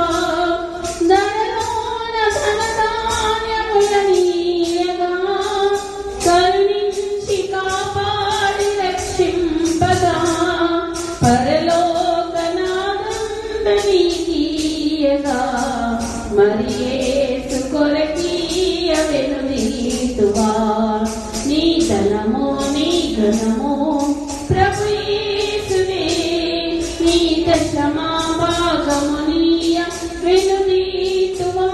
ధనలోన ధనధాన్యముల నీయగా కరుణించి కాపాడి రక్షింపగా. పరలోకనాదండనీయగా మరి యేసు కొరకీయ వెనుదీతువా. నీ ధనము నీ ఘనము ప్రభు యేసుదే, నీ దశమా భాగము నీయ వెనుదీతువా.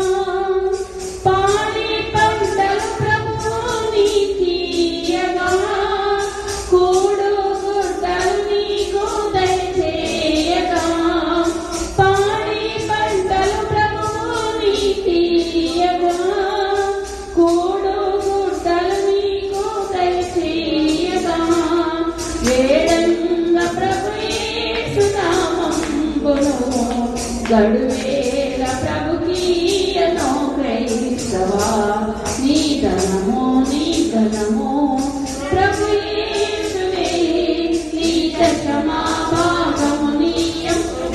గడువేల ప్రభుకీయనో క్రైస్తవా నీ ధనము ప్రభు యేసువే నీ దశమా భాగము నీయమువా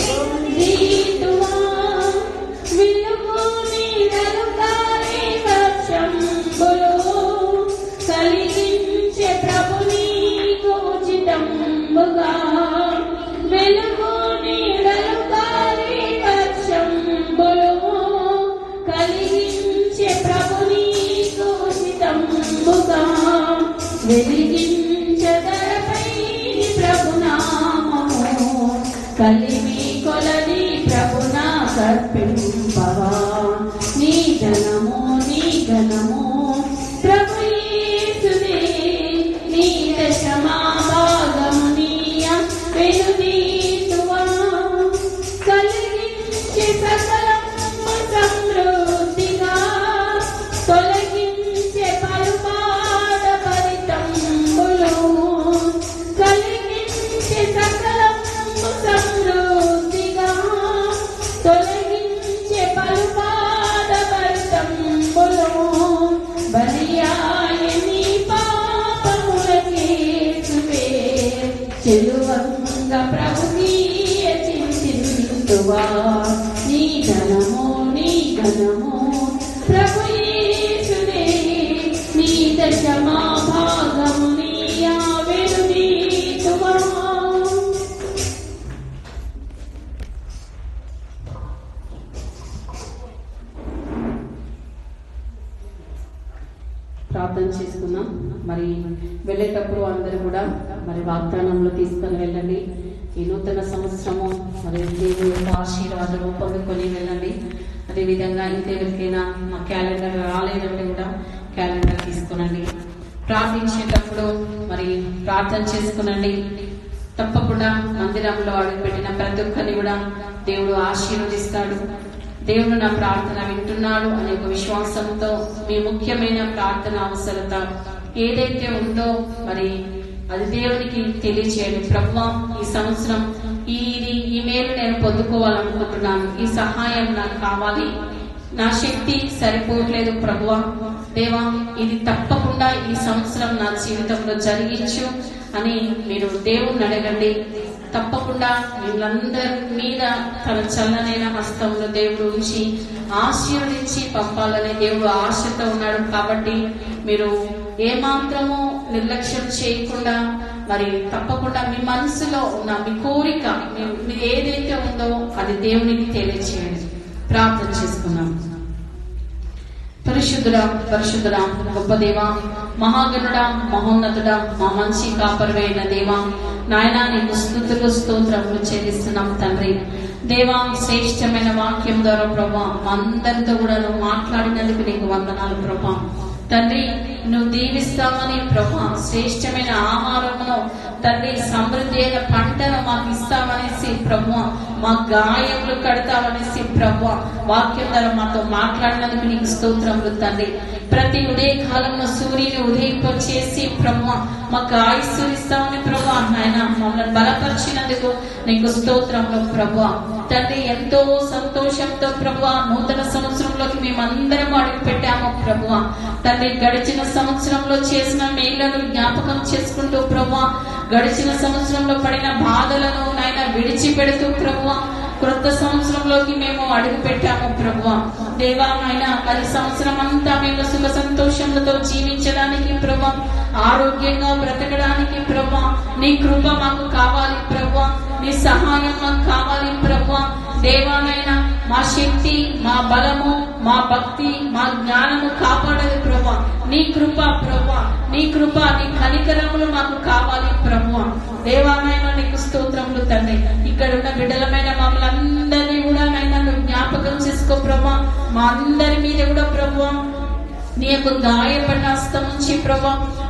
వెలుగు నీడలు కారే వర్షంబులు కలిగించే ప్రభు నీకు ఉచితంబుగా వెలుగు నీడలు కారే వర్షంబులు కలిగించే ప్రభు నీకు ఉచితంబుగా వెలిగించదరపై ప్రభునామము కలిమి కొలది ప్రభునా కర్పింపవా నీ ధనము ప్రభు యేసువే నీ దశమా భాగము నీయ వెనుదీతువా కలిగించే సకలము సమృద్ధిగా తొలగించే పలుపాద పరితంబులు కలిగించే సకలము సమృద్ధిగా తొలగించే పలుపాద పరితంబులు బలియాయ నీ పాపములకేసువే చెలువంగా ప్రభుకీయ చింతింతువా నీ ధనము ప్రభు యేసువే నీ దశమా భాగము నీయా వెనుదీతువా. ప్రార్థన చేసుకుందాం. మరి వెళ్ళేటప్పుడు అందరూ కూడా మరి వాగ్దానంలో తీసుకొని వెళ్ళండి. ఈ నూతన సంవత్సరము మరి దేవుని యొక్క ఆశీర్వాదము పొందుకొని వెళ్ళండి. అదేవిధంగా ఇంకెవరికైనా మా క్యాలెండర్ రాలేదంటే కూడా క్యాలెండర్ తీసుకునండి. ప్రార్థించేటప్పుడు మరి ప్రార్థన చేసుకునండి. తప్పకుండా మందిరంలో అడుగుపెట్టిన ప్రతి ఒక్కరిని కూడా దేవుడు ఆశీర్వదిస్తాడు. దేవుడు నా ప్రార్థన వింటున్నాడు అనే ఒక విశ్వాసంతో మీ ముఖ్యమైన ప్రార్థన అవసరత ఏదైతే ఉందో మరి అది దేవునికి తెలియచేయండి. ప్రభువా ఈ సంవత్సరం ఈ మేలు నేను పొందుకోవాలనుకుంటున్నాను, ఈ సహాయం నాకు కావాలి, నా శక్తి సరిపోవట్లేదు ప్రభువా, దేవా ఇది తప్పకుండా ఈ సంవత్సరం నా జీవితంలో జరిగించు అని మీరు దేవుణ్ణి అడగండి. తప్పకుండా వీళ్ళందరి మీద తన చల్లనైన హస్తంలో దేవుడు ఉంచి ఆశీర్వదించి పంపాలని దేవుడు ఆశతో ఉన్నాడు. కాబట్టి మీరు ఏమాత్రము నిర్లక్ష్యం చేయకుండా మరి తప్పకుండా మీ మనసులో ఉన్న మీ కోరిక మీ ఏదైతే ఉందో అది దేవునికి తెలియచేయండి. ప్రార్థన చేసుకున్నాం. పరిశుద్ధుడా పరిశుద్ధుడా గొప్ప దేవా, మహాగణుడా మహోన్నతుడా, మా మంచి కాపరివైన దేవా, నాయనా నీకు స్తుతులు స్తోత్రములు చెల్లిస్తున్నాం తండ్రి. దేవా శ్రేష్టమైన వాక్యం ద్వారా ప్రభా మా అందరితో కూడా నువ్వు మాట్లాడినందుకు నీకు వందనాలు ప్రభా. తండ్రి నువ్వు దీవిస్తామని ప్రభా శ్రేష్టమైన ఆహారమును తండ్రి సమృద్ధి అయిన పంటను మాకు ఇస్తామనేసి ప్రభు, మా గాయములు కడతామనేసి ప్రభు వాక్యం ద్వారా మాతో మాట్లాడినందుకు నీకు స్తోత్రములు తండ్రి. ప్రతి ఉదయ కాలంలో సూర్యుని ఉదయింపచేసి ప్రభు మాకు ఆయుస్సు ఇస్తామని ప్రభు ఆయన మమ్మల్ని బలపరిచినందుకు నీకు స్తోత్రములు ప్రభు. తండ్రి ఎంతో సంతోషంతో ప్రభు నూతన సంవత్సరంలోకి మేమందరం అడుగు పెట్టాము ప్రభు. తండ్రి గడిచిన సంవత్సరంలో చేసిన మేళ్లను జ్ఞాపకం చేసుకుంటూ ప్రభు, గడిచిన సంవత్సరంలో పడిన బాధలను నాయన విడిచిపెడుతూ ప్రభు క్రొత్త సంవత్సరంలోకి మేము అడుగు పెట్టాము ప్రభు. దేవా నాయన మరి సంవత్సరం అంతా మేము సుఖ సంతోషములతో జీవించడానికి ప్రభు, ఆరోగ్యంగా బ్రతకడానికి ప్రభు నీ కృప మాకు కావాలి ప్రభు, నీ సహాయం మాకు కావాలి ప్రభు. దేవానైనా మా శక్తి మా బలము మా భక్తి మా జ్ఞానము కాపాడదు ప్రభు, నీ కృప ప్రభు, నీ కృప నీ కనికరములు మాకు కావాలి ప్రభు. దేవానైనా నీకు స్తోత్రములు తండ్రి. ఇక్కడ ఉన్న బిడ్డలమైన మమ్మల్ని అందరినీ కూడా నైనా నువ్వు జ్ఞాపకం చేసుకో ప్రభు. మా అందరి మీద కూడా ప్రభు నీ యొక్క గాయపడిన హస్తం నుంచి ప్రభు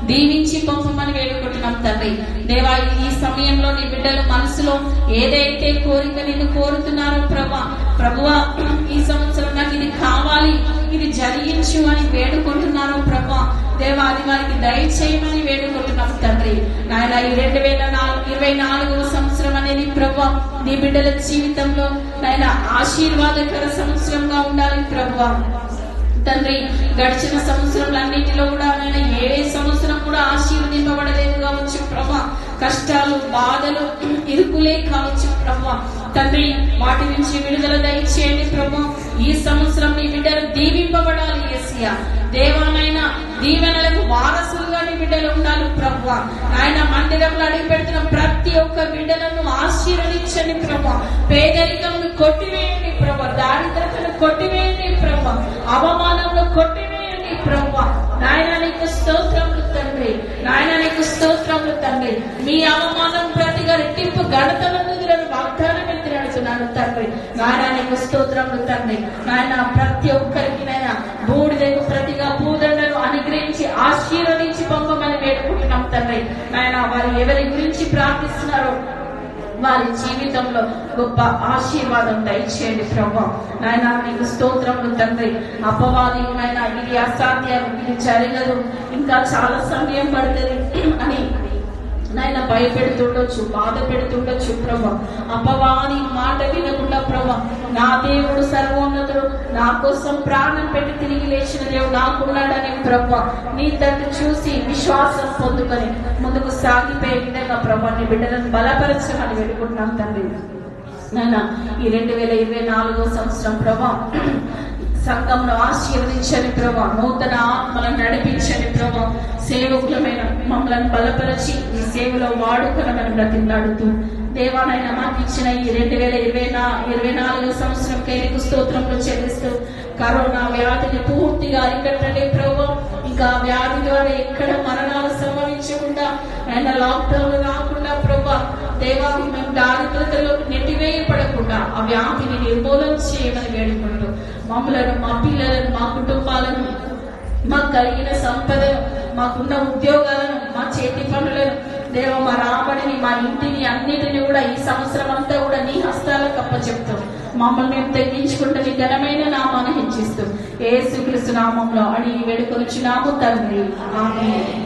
దీవించి పంపమని వేడుకుంటున్నాం తండ్రి. దేవా ఈ సమయంలో నీ బిడ్డల మనసులో ఏదైతే కోరిక నిన్ను కోరుతున్నారో ప్రభువా ఈ సంవత్సరం నాకు ఇది కావాలి, ఇది జరిగించు అని వేడుకుంటున్నారో ప్రభు, దేవా అది వారికి దయచేయమని వేడుకుంటున్నాం తండ్రి. నాయన ఈ 2024 సంవత్సరం అనేది ప్రభా నీ బిడ్డల జీవితంలో నాయన ఆశీర్వాదకర సంవత్సరంగా ఉండాలి ప్రభా తండ్రి. గడిచిన సంవత్సరంలన్నింటిలో కూడా నేను ఏ సంవత్సరం కూడా ఆశీర్వదింపబడలేదు కావచ్చు ప్రభా. కష్టాలు, బాధలు, ఇరుకులే కావచ్చు ప్రభా తండ్రి. వాటి నుంచి విడుదల దయచేయండి ప్రభా. ఈ సంవత్సరం నీ బిడ్డలు దీవింపబడాలి యేసయ్యా. దేవానైనా దీవెనలకు వారసులుగా నీ బిడ్డలు ఉండాలి ప్రభా. ఆయన మందిరంలో అడుగు పెడుతున్న ప్రతి ఒక్క బిడ్డలను ఆశీర్వదించండి ప్రభా. పేదరికమును కొట్టివేయండి ప్రభా. దారిద్రతను కొట్టివేయండి ప్రభా. అవమానంలో కొట్టివేయండి ప్రభా. నాయన నీకు స్తోత్రములు తండ్రి. నాయన నీకు స్తోత్రములు తండ్రి. మీ అవమానం ప్రతిగా రెట్టింపు ఘనతలను వాగ్దానం ఎత్తినడుతున్నాను తండ్రి. నాయన నీకు స్తోత్రములు తండ్రి. నాయన ప్రతి ఒక్కరికి నాయన బూడిదకు ప్రతిగా పూదండను అనుగ్రహించి ఆశీర్వదించి పంపమని వేడుకుంటున్నాం తండ్రి. నాయన వారు ఎవరి గురించి ప్రార్థిస్తున్నారో వారి జీవితంలో గొప్ప ఆశీర్వాదం దయచేయండి ప్రభా. నాయన నీకు స్తోత్రములు తండ్రి. అపవాది నాయన ఇది అసాధ్యం, ఇది జరగదు, ఇంకా చాలా సమయం పడుతుంది అని నాయన భయపెడుతుండొచ్చు, బాధ పెడుతుండొచ్చు ప్రభా. అపవాది మాట వినకుండా ప్రభా నా దేవుడు సర్వోన్నతుడు, నా కోసం ప్రాణం పెట్టి తిరిగి లేచిన దేవుడు నాకున్నాడని ప్రభా నీ తట్టు చూసి విశ్వాసం పొందుకొని ముందుకు సాగిపోయే విధంగా ప్రభా నీ బిడ్డలను బలపరచమని వేడుకుంటున్నాం తండ్రి. నాయన ఈ 2024 సంవత్సరం ప్రభా సంఘంలో ఆశీర్వదించని ప్రభా. నూతన ఆత్మలను నడిపించని ప్రభా. సేవకులమైన మమ్మల్ని బలపరిచి ఈ సేవలో వాడుకొనమని బ్రతిమలాడుతూ దేవానైనా మాకు ఇచ్చిన ఈ 2024 సంవత్సరంకై నీకు స్తోత్రములు చెల్లిస్తూ కరోనా వ్యాధిని పూర్తిగా అరికట్టండి ప్రభా. ఇంకా వ్యాధి ద్వారా ఎక్కడ మరణాలు సంభవించకుండా ఆయన లాక్డౌన్ రాకుండా ప్రభా దేవా మేము దారిద్రతలో నెట్టివేయపడకుండా ఆ వ్యాధిని నిర్మూలన చేయమని వేడుకుంటూ మమ్మలను, మా పిల్లలను, మా కుటుంబాలను, మాకు కలిగిన సంపదను, మాకున్న ఉద్యోగాలను, మా చేతి పనులను దేవ మా రాబడిని, మా ఇంటిని అన్నిటిని కూడా ఈ సంవత్సరం అంతా కూడా నీ హస్తాలకు అప్పచెప్తాం. మమ్మల్ని మేము తగ్గించుకుంటే నీ ఘనమైన నామాన్ని హెచ్చిస్తూ యేసుక్రీస్తు నామంలో అడిగి వేడుకొనుచున్నాము తండ్రి. ఆమేన్.